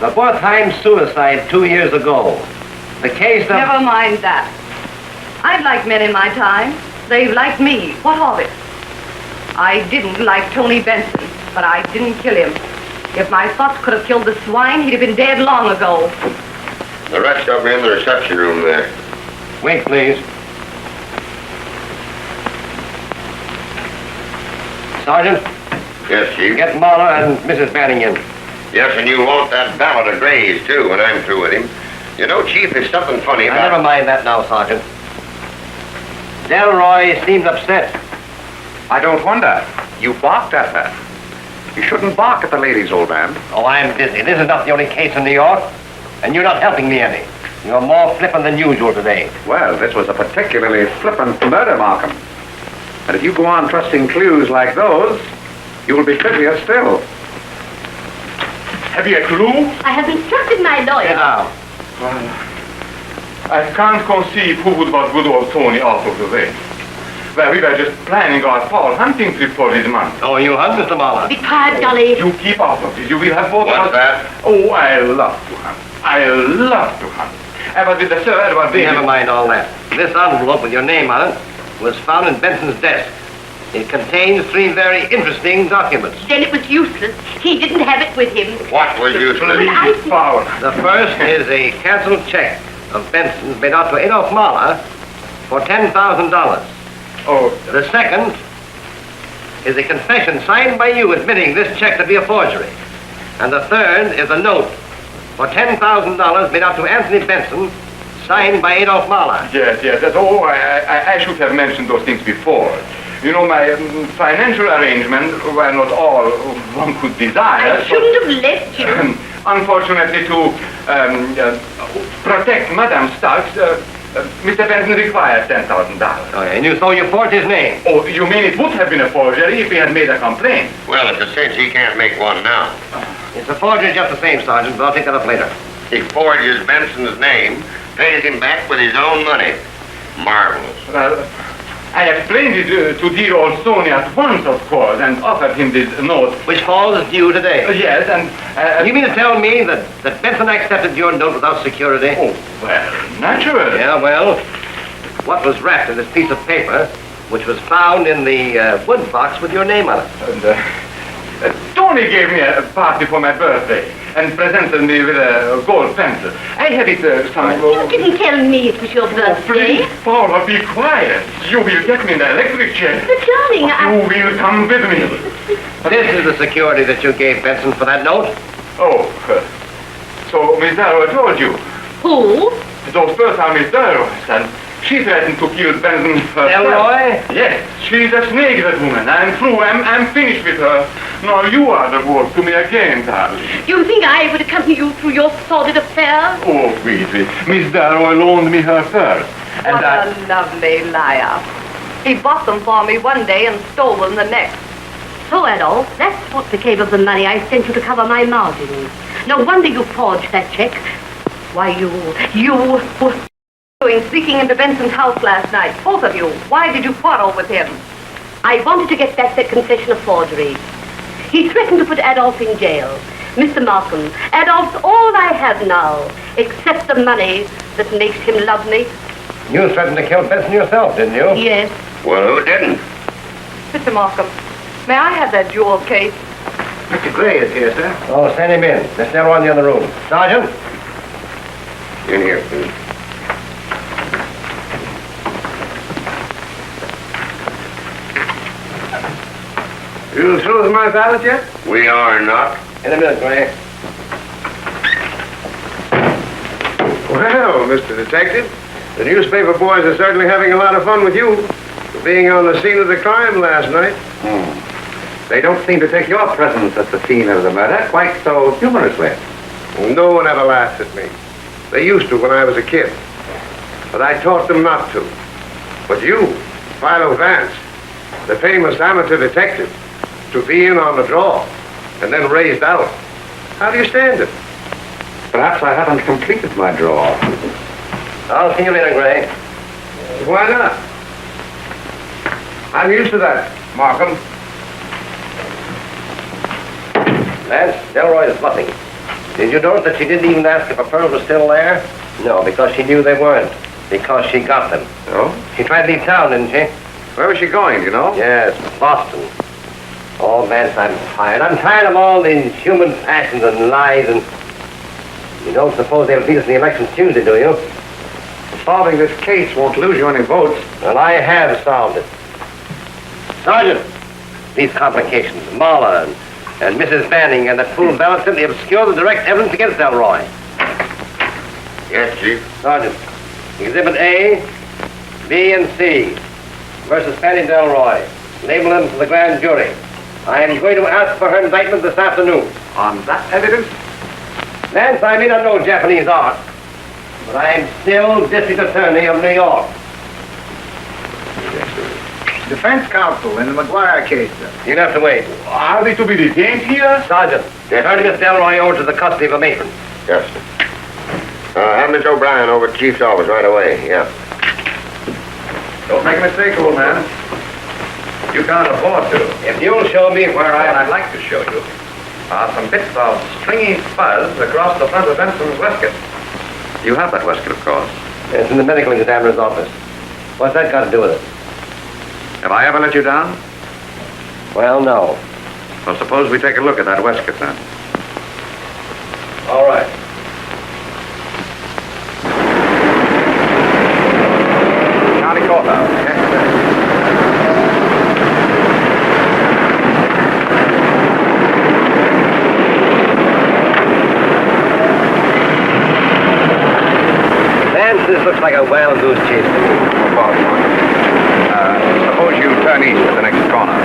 The Bortheim suicide 2 years ago. The case of... Never mind that. I've liked men in my time. They've liked me. What of it? I didn't like Tony Benson, but I didn't kill him. If my thoughts could have killed the swine, he'd have been dead long ago. The rest of them are in the reception room there. Wait, please. Sergeant? Yes, Chief? Get Mahler and Mrs. Banning in. Yes, and you want that ballad of Gray's, too, when I'm through with him. You know, Chief, there's something funny about... Never mind that now, Sergeant. Delroy seems upset. I don't wonder. You barked at her. You shouldn't bark at the ladies, old man. Oh, I'm busy. This is not the only case in New York, and you're not helping me any. You're more flippant than usual today. Well, this was a particularly flippant murder, Markham. And if you go on trusting clues like those, you will be prettier still. Have you a clue? I have instructed my lawyer. Sit down. I can't conceive who would want good old Tony out of the way. Well, we were just planning our fall hunting trip for this month. Oh, you hunt, Mr. Mahler? Be quiet, Dolly. You keep out of this. You will have both of us. What's that? Oh, I love to hunt. I love to hunt. I was with the sir, Never mind all that. This envelope with your name on it was found in Benson's desk. It contains 3 very interesting documents. Then it was useless. He didn't have it with him. What was useless? The first is a canceled check of Benson's made out to Adolph Mahler for $10,000. Oh, The second is a confession signed by you admitting this check to be a forgery. And the third is a note for $10,000 made out to Anthony Benson, signed by Adolph Mahler. yes. Oh, I should have mentioned those things before. You know, my financial arrangements were not all one could desire. I shouldn't have left you. Unfortunately, to protect Madame Starks, Mr. Benson requires $10,000. Oh, and so you forged his name. Oh, you mean it would have been a forgery if he had made a complaint? Well, it's a cinch he can't make one now. It's a forgery just the same, Sergeant, but I'll take that up later. He forges Benson's name, pays him back with his own money. Marvelous. I explained it to dear old Sony at once, of course, and offered him this note. Which falls due today. Yes, and... You mean to tell me that Benson accepted your note without security? Oh, well, naturally. Yeah, well, what was wrapped in this piece of paper, which was found in the wood box with your name on it? And, Tony gave me a party for my birthday and presented me with a gold pencil. I have it some... You didn't tell me it was your birthday. Please, Paula, be quiet. You will get me an electric chair. But, darling, You will come with me. This is the security that you gave Benson for that note? Oh, so Miss Darrow told you. Who? Those birds are Miss Darrow's, and she threatened to kill Benson herself. Elroy? Yes, she's a snake, that woman. I'm through. I'm finished with her. Now you are the wolf to me again, darling. You think I would accompany you through your sordid affair? Oh, wait. Miss Darrow loaned me her purse. And What a lovely liar. He bought them for me one day and stole them the next. So, Adolf, that's what became of the money I sent you to cover my margins. No wonder you forged that check. Why, you were Doing sneaking into Benson's house last night, both of you. Why did you quarrel with him? I wanted to get back that confession of forgery. He threatened to put Adolf in jail. Mr. Markham, Adolf's all I have now, except the money that makes him love me. You threatened to kill Benson yourself, didn't you? Yes. Well, who didn't? Mr. Markham, may I have that jewel case? Mr. Gray is here, sir. Oh, send him in. Miss Darrow in the other room. Sergeant? In here, please. You through with my ballot yet? We are not. In a minute, Gray. Well, Mr. Detective, the newspaper boys are certainly having a lot of fun with you for being on the scene of the crime last night. They don't seem to take your presence at the scene of the murder quite so humorously. No one ever laughs at me. They used to when I was a kid. But I taught them not to. But you, Philo Vance, the famous amateur detective, to be in on the draw and then raised out. How do you stand it? Perhaps I haven't completed my draw. I'll see you later, Gray. Why not? I'm used to that, Markham. Vance, Delroy is bluffing. Did you notice that she didn't even ask if her pearls were still there? No, because she knew they weren't. Because she got them. Oh? She tried to leave town, didn't she? Where was she going, do you know? Yes, Boston. Oh, Vance, I'm tired. I'm tired of all these human passions and lies and... You don't suppose they'll beat us in the election Tuesday, do you? Solving this case won't lose you any votes. Well, I have solved it. Sergeant, these complications, Mahler and Mrs. Banning and that fool Ballard simply obscure the direct evidence against Elroy. Yes, Chief. Sergeant, Exhibit A, B, and C versus Fanny Delroy. Label them to the grand jury. I am going to ask for her indictment this afternoon. On that evidence? Vance, I may not know Japanese art, but I am still District Attorney of New York. Defense counsel in the McGuire case, sir. You'll have to wait. Are they to be detained here? Sergeant, turn Miss Delroy over to the custody of a matron. Yes, sir. Have Miss O'Brien over at Chief's office right away. Yeah. Don't make a mistake, old man. You can't afford to. If you'll show me where What I... I'd like to show you are some bits of stringy fuzz across the front of Benson's waistcoat. You have that waistcoat, of course. It's in the medical examiner's office. What's that got to do with it? Have I ever let you down? Well, no. Well, suppose we take a look at that waistcoat then. All right. County Courthouse. Yes, sir. This looks like a wild goose chase to me. Suppose you turn east at the next corner.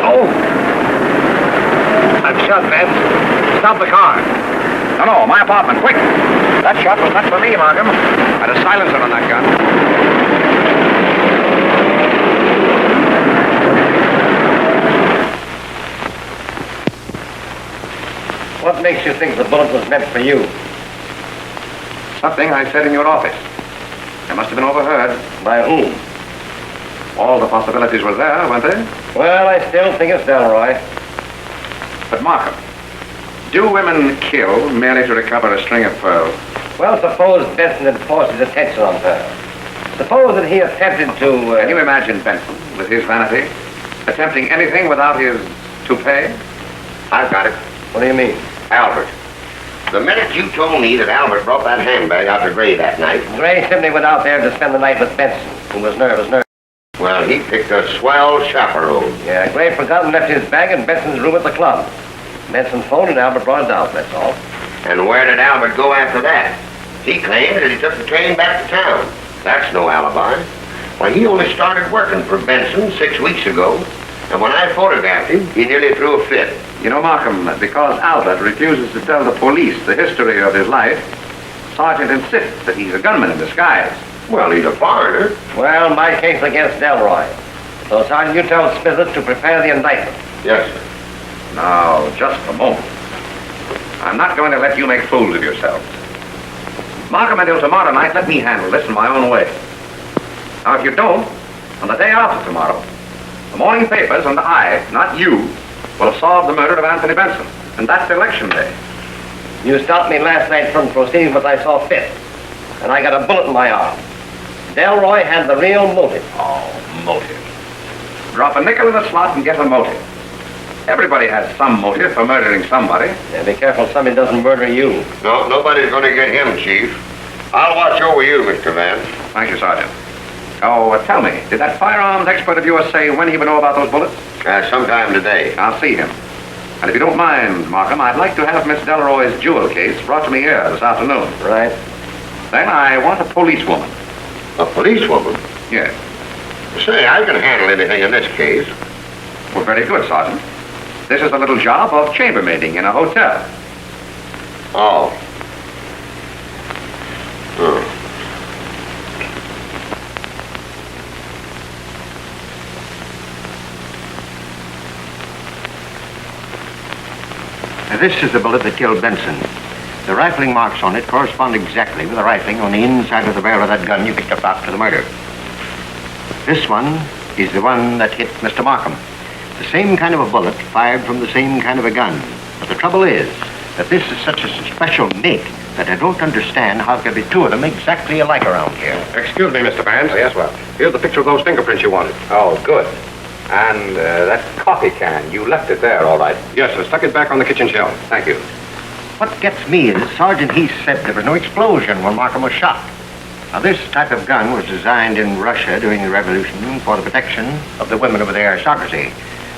Oh! I'm shot, Vance. Stop the car. No, my apartment, quick! That shot was not for me, Markham. I had a silencer on that gun. What makes you think the bullet was meant for you? Something I said in your office. It must have been overheard. By whom? All the possibilities were there, weren't they? Well, I still think it's Delroy. But Markham, do women kill merely to recover a string of pearls? Well, suppose Benson had forced his attention on her. Suppose that he attempted to... Can you imagine Benson, with his vanity, attempting anything without his toupee? I've got it. What do you mean? Albert. The minute you told me that Albert brought that handbag out to Gray that night... Gray simply went out there to spend the night with Benson, who was nervous. Well, he picked a swell chaperone. Yeah, Gray forgot and left his bag in Benson's room at the club. Benson phoned and Albert brought it out, that's all. And where did Albert go after that? He claimed that he took the train back to town. That's no alibi. Why, he only started working for Benson 6 weeks ago. And when I photographed him, he nearly threw a fit. You know, Markham, because Albert refuses to tell the police the history of his life, Sergeant insists that he's a gunman in disguise. Well, he's a foreigner. Well, my case against Delroy. So, Sergeant, you tell Smithers to prepare the indictment. Yes, sir. Now, just a moment. I'm not going to let you make fools of yourselves. Markham, until tomorrow night, let me handle this in my own way. Now, if you don't, on the day after tomorrow, the morning papers and I, not you, will have solved the murder of Anthony Benson. And that's election day. You stopped me last night from proceeding what I saw fit. And I got a bullet in my arm. Delroy had the real motive. Oh, motive. Drop a nickel in the slot and get a motive. Everybody has some motive for murdering somebody. Yeah, be careful somebody doesn't murder you. No, nobody's going to get him, Chief. I'll watch over you, Mr. Vance. Thank you, Sergeant. Oh, tell me, did that firearms expert of yours say when he would know about those bullets? Sometime today. I'll see him. And if you don't mind, Markham, I'd like to have Miss Delroy's jewel case brought to me here this afternoon. Right. Then I want a policewoman. A policewoman? Yes. Say, I can handle anything in this case. Well, very good, Sergeant. This is a little job of chambermaiding in a hotel. Oh. Hmm. This is the bullet that killed Benson. The rifling marks on it correspond exactly with the rifling on the inside of the barrel of that gun you picked up after the murder. This one is the one that hit Mr. Markham. The same kind of a bullet fired from the same kind of a gun. But the trouble is that this is such a special make that I don't understand how there can be two of them exactly alike around here. Excuse me, Mr. Vance. Yes, well, here's the picture of those fingerprints you wanted. Oh, good. And that coffee can, you left it there, all right? Yes, I stuck it back on the kitchen shelf. Thank you. What gets me is Sergeant Heath said there was no explosion when Markham was shot. Now, this type of gun was designed in Russia during the revolution for the protection of the women of the aristocracy.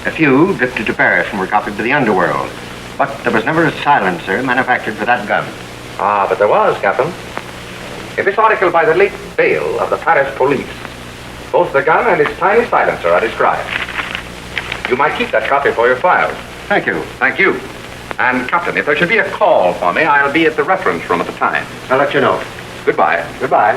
A few drifted to Paris and were copied to the underworld. But there was never a silencer manufactured for that gun. Ah, but there was, Captain. In this article by the late Bale of the Paris police, both the gun and its tiny silencer are described. You might keep that copy for your files. Thank you. Thank you. And, Captain, if there should be a call for me, I'll be at the reference room at the time. I'll let you know. Goodbye. Goodbye.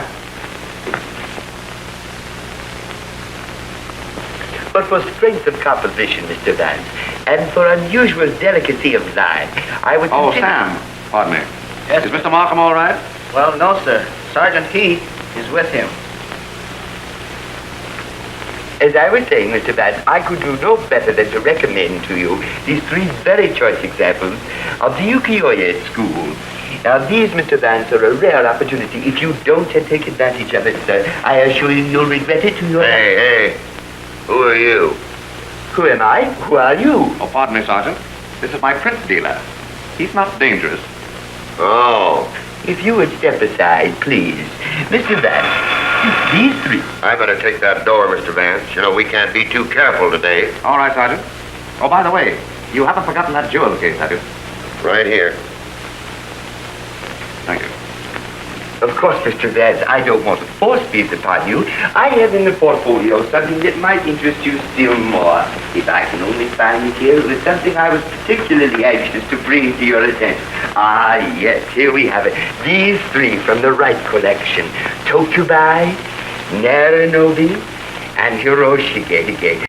But for strength of composition, Mr. Vance, and for unusual delicacy of line, I would Oh, consider... Sam. Pardon me. Yes. Is Mr. Markham all right? Well, no, sir. Sergeant Heath is with him. As I was saying, Mr. Vance, I could do no better than to recommend to you these three very choice examples of the ukiyo-e at school. Now, these, Mr. Vance, are a rare opportunity. If you don't take advantage of it, sir, I assure you you'll regret it to your... Hey. Who are you? Who am I? Who are you? Oh, pardon me, Sergeant. This is my print dealer. He's not dangerous. Oh. If you would step aside, please. Mr. Vance, these three. I better take that door, Mr. Vance. You know, we can't be too careful today. All right, Sergeant. Oh, by the way, you haven't forgotten that jewel case, have you? Right here. Thank you. Of course, Mr. Vance, I don't want to force these upon you. I have in the portfolio something that might interest you still more. If I can only find it here, it was something I was particularly anxious to bring to your attention. Ah, yes, here we have it. These three from the Wright collection. Tokubai, Naranobi, and Hiroshige.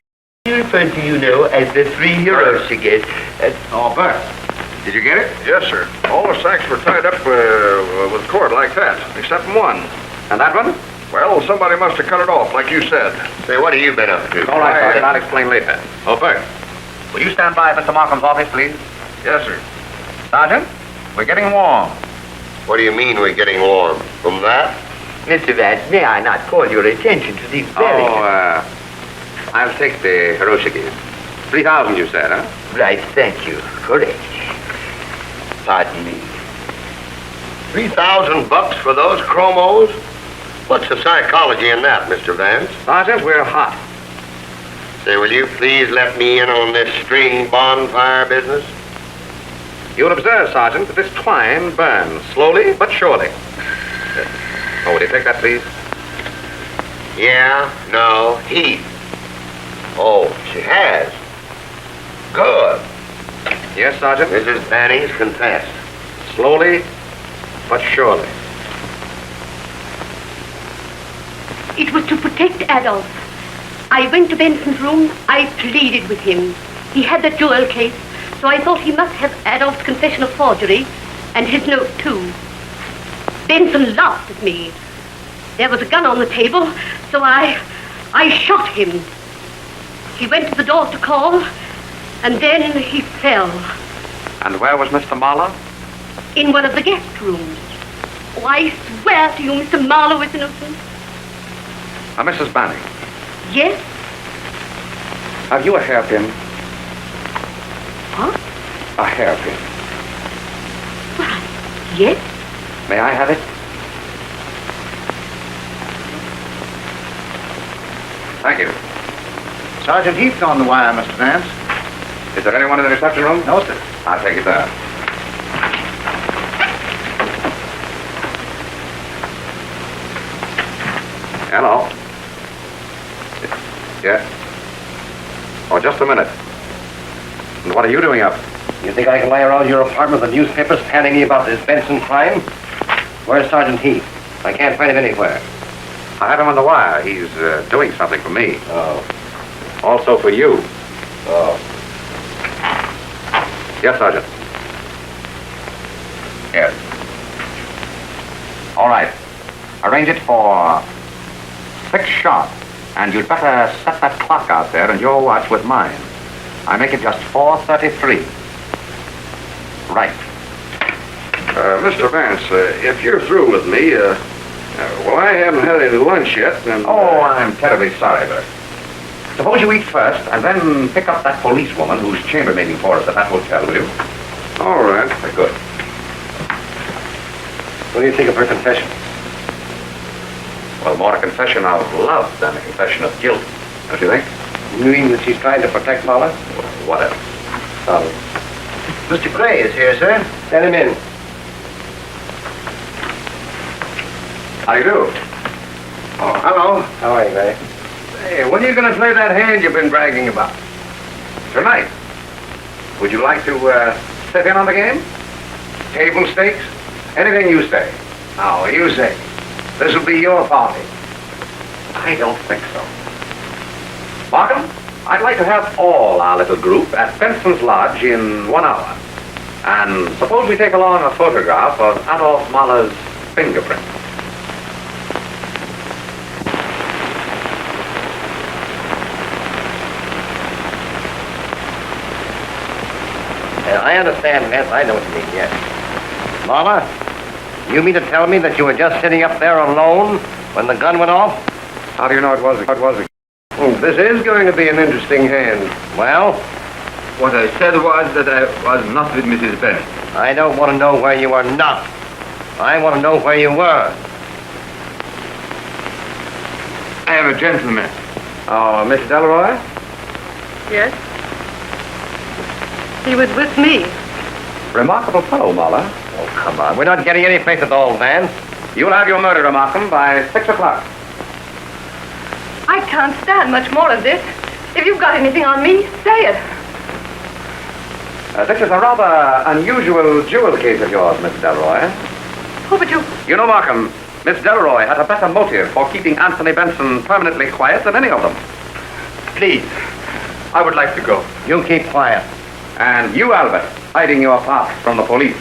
Referred to, you know, as the three Hiroshige. Oh, Bert. Did you get it? Yes, sir. All the sacks were tied up with cord like that, except one. And that one? Well, somebody must have cut it off, like you said. Say, what have you been up to? All right, Sergeant. I'll explain later. Oh, Bert, will you stand by at Mr. Markham's office, please? Yes, sir. Sergeant, we're getting warm. What do you mean we're getting warm? From that? Mr. Vance, may I not call your attention to these very... I'll take the Hiroshige. 3,000, you said, huh? Right, thank you. Correct. Pardon me. $3,000 for those chromos? What's the psychology in that, Mr. Vance? Sergeant, we're hot. Say, will you please let me in on this string bonfire business? You'll observe, Sergeant, that this twine burns slowly but surely. Oh, will you take that, please? Yeah, no, heat. Oh, she has. Good. Yes, Sergeant. Mrs. Banning's confessed. Slowly but surely. It was to protect Adolf. I went to Benson's room. I pleaded with him. He had the jewel case, so I thought he must have Adolf's confession of forgery and his note, too. Benson laughed at me. There was a gun on the table, so I shot him. He went to the door to call, and then he fell. And where was Mr. Marlowe? In one of the guest rooms. Oh, I swear to you, Mr. Marlowe is innocent. Mrs. Banning, Yes? have you a hairpin? What? A hairpin. Why, yes? May I have it? Thank you. Sergeant Heath's on the wire, Mr. Vance. Is there anyone in the reception room? No, sir. I'll take it there. Hello. Yes. Oh, just a minute. And what are you doing up? You think I can lie around your apartment with the newspapers panning me about this Benson crime? Where's Sergeant Heath? I can't find him anywhere. I have him on the wire. He's doing something for me. Oh. Also for you. Oh. Yes, Sergeant. Yes. All right. Arrange it for 6 sharp. And you'd better set that clock out there and your watch with mine. I make it just 4:33. Right. Mr. Vance, if you're through with me, well, I haven't had any lunch yet, and... Oh, I'm terribly sorry, Bert. Suppose you eat first, and then pick up that policewoman who's chambermaiding for us at that hotel, will you? All right. Good. What do you think of her confession? Well, more a confession of love than a confession of guilt, don't you think? You mean that she's trying to protect Paula? Whatever. Mr. Gray is here, sir. Send him in. How do you do? Oh, hello. How are you, Gray? Hey, when are you going to play that hand you've been bragging about? Tonight. Would you like to sit in on the game? Table stakes? Anything you say. Oh, you say. This will be your party. I don't think so. Markham, I'd like to have all our little group at Benson's Lodge in 1 hour. And suppose we take along a photograph of Adolf Mahler's fingerprint. I understand, Vance. I know what you mean, yes. Mahler, you mean to tell me that you were just sitting up there alone when the gun went off? How do you know it was? This is going to be an interesting hand. Well, What I said was that I was not with Mrs. Benson. I don't want to know where you are not. I want to know where you were. I am a gentleman. Oh, Miss Delroy? Yes? He was with me. Remarkable fellow, Marla. Oh, come on. We're not getting any place at all, Vance. You'll have your murderer, Markham, by 6 o'clock. I can't stand much more of this. If you've got anything on me, say it. This is a rather unusual jewel case of yours, Miss Delroy. Oh, but You know, Markham, Miss Delroy had a better motive for keeping Anthony Benson permanently quiet than any of them. Please, I would like to go. You keep quiet. And you, Albert, hiding your part from the police.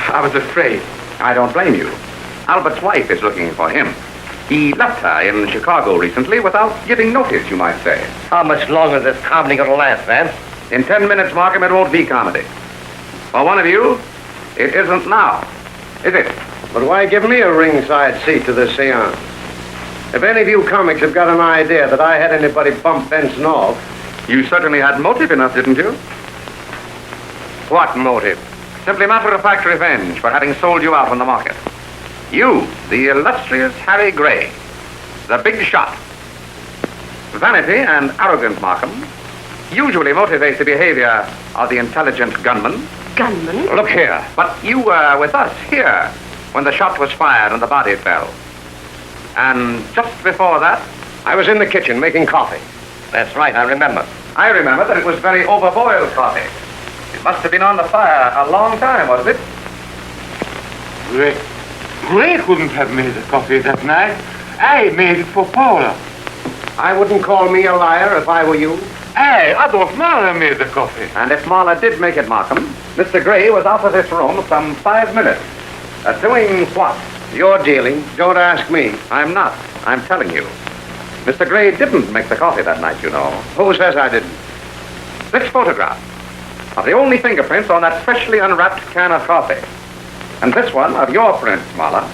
I was afraid. I don't blame you. Albert's wife is looking for him. He left her in Chicago recently without giving notice, you might say. How much longer is this comedy going to last, Vance? In 10 minutes, Markham, it won't be comedy. For one of you, it isn't now, is it? But why give me a ringside seat to this seance? If any of you comics have got an idea that I had anybody bump Benson off... You certainly had motive enough, didn't you? What motive? Simply matter-of-fact revenge for having sold you out on the market. You, the illustrious Harry Gray, the big shot. Vanity and arrogance, Markham, usually motivate the behavior of the intelligent gunman. Gunman? Look here, but you were with us here when the shot was fired and the body fell. And just before that, I was in the kitchen making coffee. That's right, I remember. I remember that it was very overboiled coffee. It must have been on the fire a long time, wasn't it? Ray couldn't have made the coffee that night. I made it for Paula. I wouldn't call me a liar if I were you. Adolf Mahler made the coffee. And if Marla did make it, Markham, Mr. Gray was out of this room some 5 minutes. Doing what? You're dealing. Don't ask me. I'm not. I'm telling you. Mr. Gray didn't make the coffee that night, you know. Who says I didn't? This photograph of the only fingerprints on that freshly unwrapped can of coffee, and this one of your prints, Marla,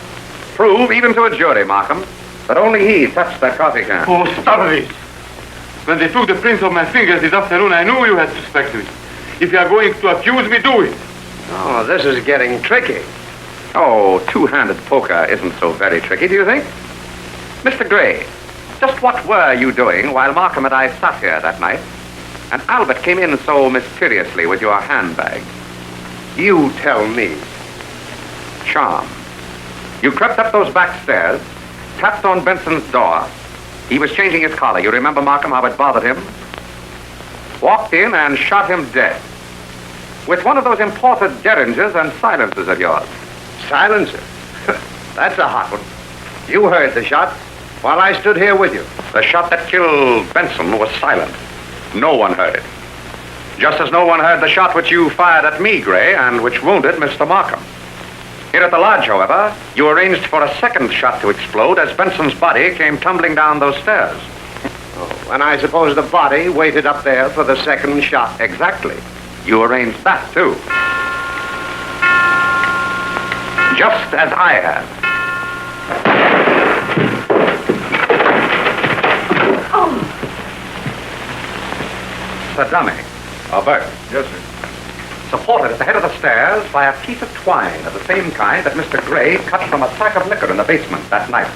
prove even to a jury, Markham, that only he touched that coffee can. Oh, stop this. When they took the prints of my fingers this afternoon, I knew you had suspected me. If you are going to accuse me, do it. Oh, this is getting tricky. Oh, two-handed poker isn't so very tricky, do you think? Mr. Gray, just what were you doing while Markham and I sat here that night, and Albert came in so mysteriously with your handbag? You tell me. Charm. You crept up those back stairs, tapped on Benson's door. He was changing his collar. You remember, Markham, how it bothered him? Walked in and shot him dead. With one of those imported derringers and silencers of yours. Silencer? That's a hot one. You heard the shot while I stood here with you. The shot that killed Benson was silent. No one heard it. Just as no one heard the shot which you fired at me, Gray, and which wounded Mr. Markham. Here at the lodge, however, you arranged for a second shot to explode as Benson's body came tumbling down those stairs. Oh, and I suppose the body waited up there for the second shot. Exactly. You arranged that, too. Just as I had. Sir Dummy, Bert. Yes, sir. Supported at the head of the stairs by a piece of twine of the same kind that Mr. Gray cut from a sack of liquor in the basement that night.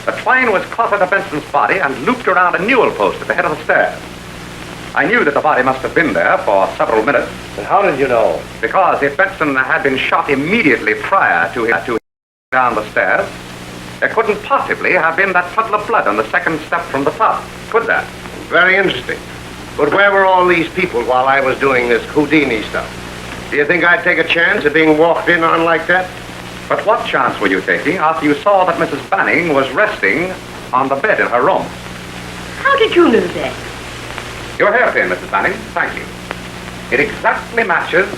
The twine was caught to Benson's body and looped around a newel post at the head of the stairs. I knew that the body must have been there for several minutes. And how did you know? Because if Benson had been shot immediately prior to him down the stairs, there couldn't possibly have been that puddle of blood on the second step from the top, could there? Very interesting. But where were all these people while I was doing this Houdini stuff? Do you think I'd take a chance of being walked in on like that? But what chance were you taking after you saw that Mrs. Banning was resting on the bed in her room? How did you know that? Your hairpin, Mrs. Banning. Thank you. It exactly matches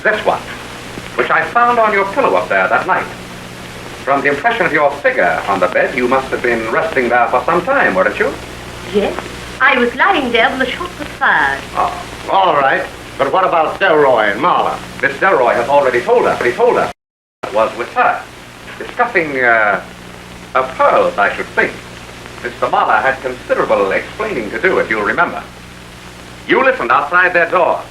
this one, which I found on your pillow up there that night. From the impression of your figure on the bed, you must have been resting there for some time, weren't you? Yes. I was lying there when the shot was fired. Oh, all right. But what about Delroy and Marla? Miss Delroy has already told us. But he told us it was with her, discussing pearls, I should think. Mr. Mahler had considerable explaining to do, if you'll remember. You listened outside their door,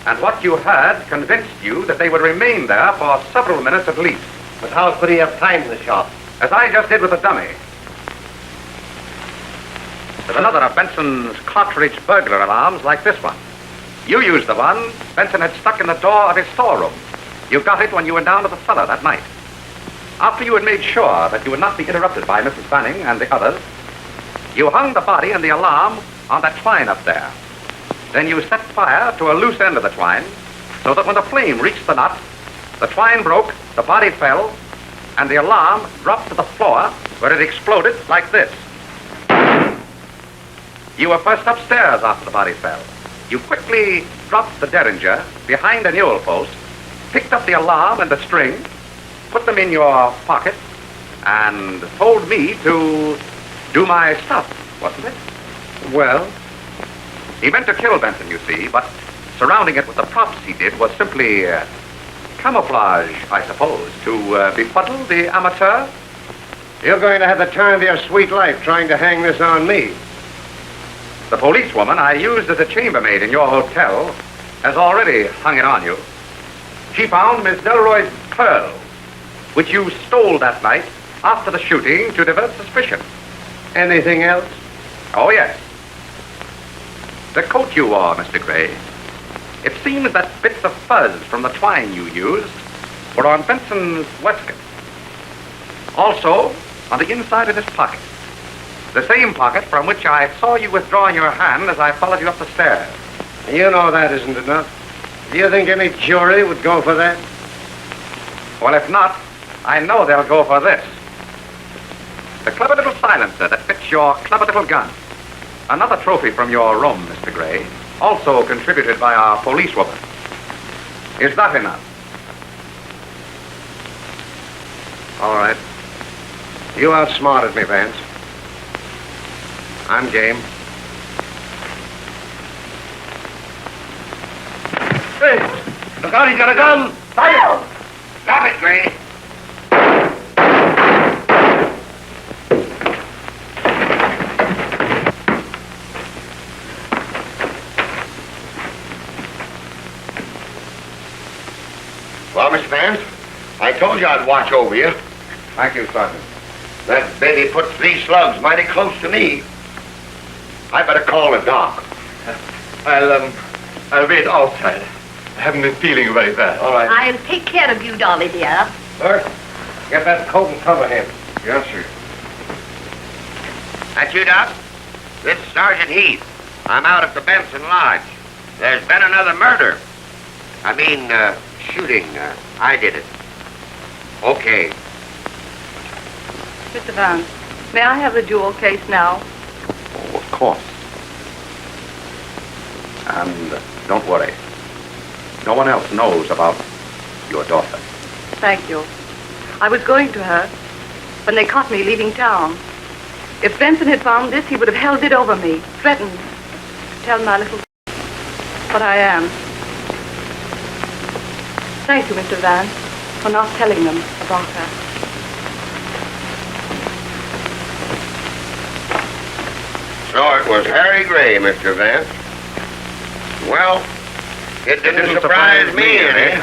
and what you heard convinced you that they would remain there for several minutes at least. But how could he have timed the shot? As I just did with the dummy. There's another of Benson's cartridge burglar alarms like this one. You used the one Benson had stuck in the door of his storeroom. You got it when you went down to the cellar that night. After you had made sure that you would not be interrupted by Mrs. Banning and the others, you hung the body and the alarm on that twine up there. Then you set fire to a loose end of the twine, so that when the flame reached the nut, the twine broke, the body fell, and the alarm dropped to the floor, where it exploded like this. You were first upstairs after the body fell. You quickly dropped the derringer behind a newel post, picked up the alarm and the string, put them in your pocket, and told me to do my stuff, wasn't it? Well? He meant to kill Benson, you see, but surrounding it with the props he did was simply camouflage, I suppose, to befuddle the amateur. You're going to have the time of your sweet life trying to hang this on me. The policewoman I used as a chambermaid in your hotel has already hung it on you. She found Miss Delroy's pearls, which you stole that night after the shooting to divert suspicion. Anything else? Oh, yes. The coat you wore, Mr. Gray. It seems that bits of fuzz from the twine you used were on Benson's waistcoat. Also, on the inside of his pocket. The same pocket from which I saw you withdrawing your hand as I followed you up the stairs. You know that isn't enough. Do you think any jury would go for that? Well, if not, I know they'll go for this. The clever little silencer that fits your clever little gun. Another trophy from your room, Mr. Gray, also contributed by our policewoman. Is that enough? All right. You outsmarted me, Vance. I'm game. Hey, look out, he's got a gun! Fire! Stop it, Gray. Well, Mr. Vance, I told you I'd watch over you. Thank you, Sergeant. That baby put 3 slugs mighty close to me. I better call the doc. I'll wait outside. I haven't been feeling very well. All right. I'll take care of you, Dolly, dear. Bert, get that coat and cover him. Yes, sir. That's you, Doc? This is Sergeant Heath. I'm out at the Benson Lodge. There's been another murder. I mean, shooting. I did it. Okay. Mr. Vance, may I have the jewel case now? Oh, of course. And don't worry. No one else knows about your daughter. Thank you. I was going to her when they caught me leaving town. If Benson had found this, he would have held it over me, threatened to tell my little... But I am. Thank you, Mr. Vance, for not telling them about her. So it was Harry Gray, Mr. Vance. Well, it didn't surprise me any.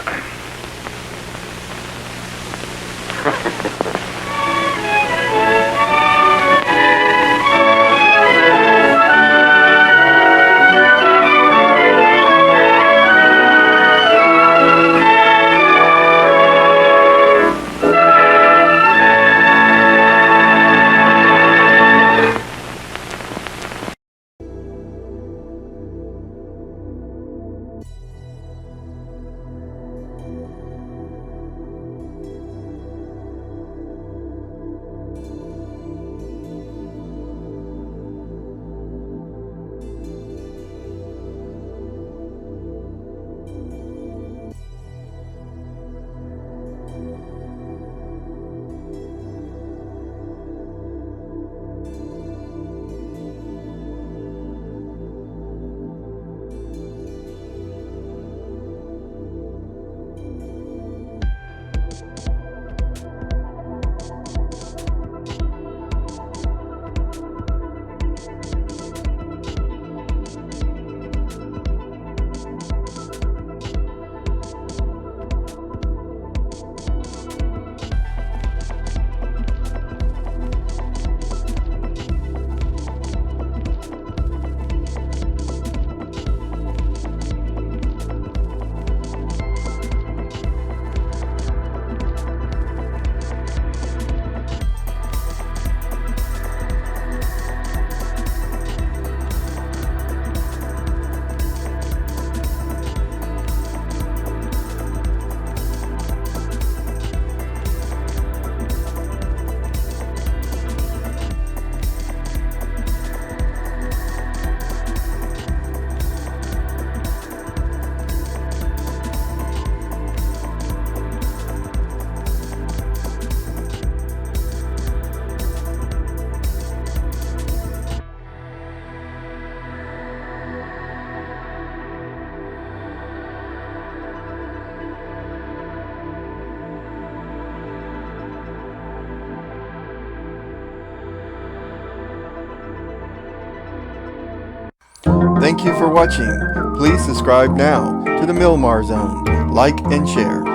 Thank you for watching. Please subscribe now to the Milmar Zone. Like and share.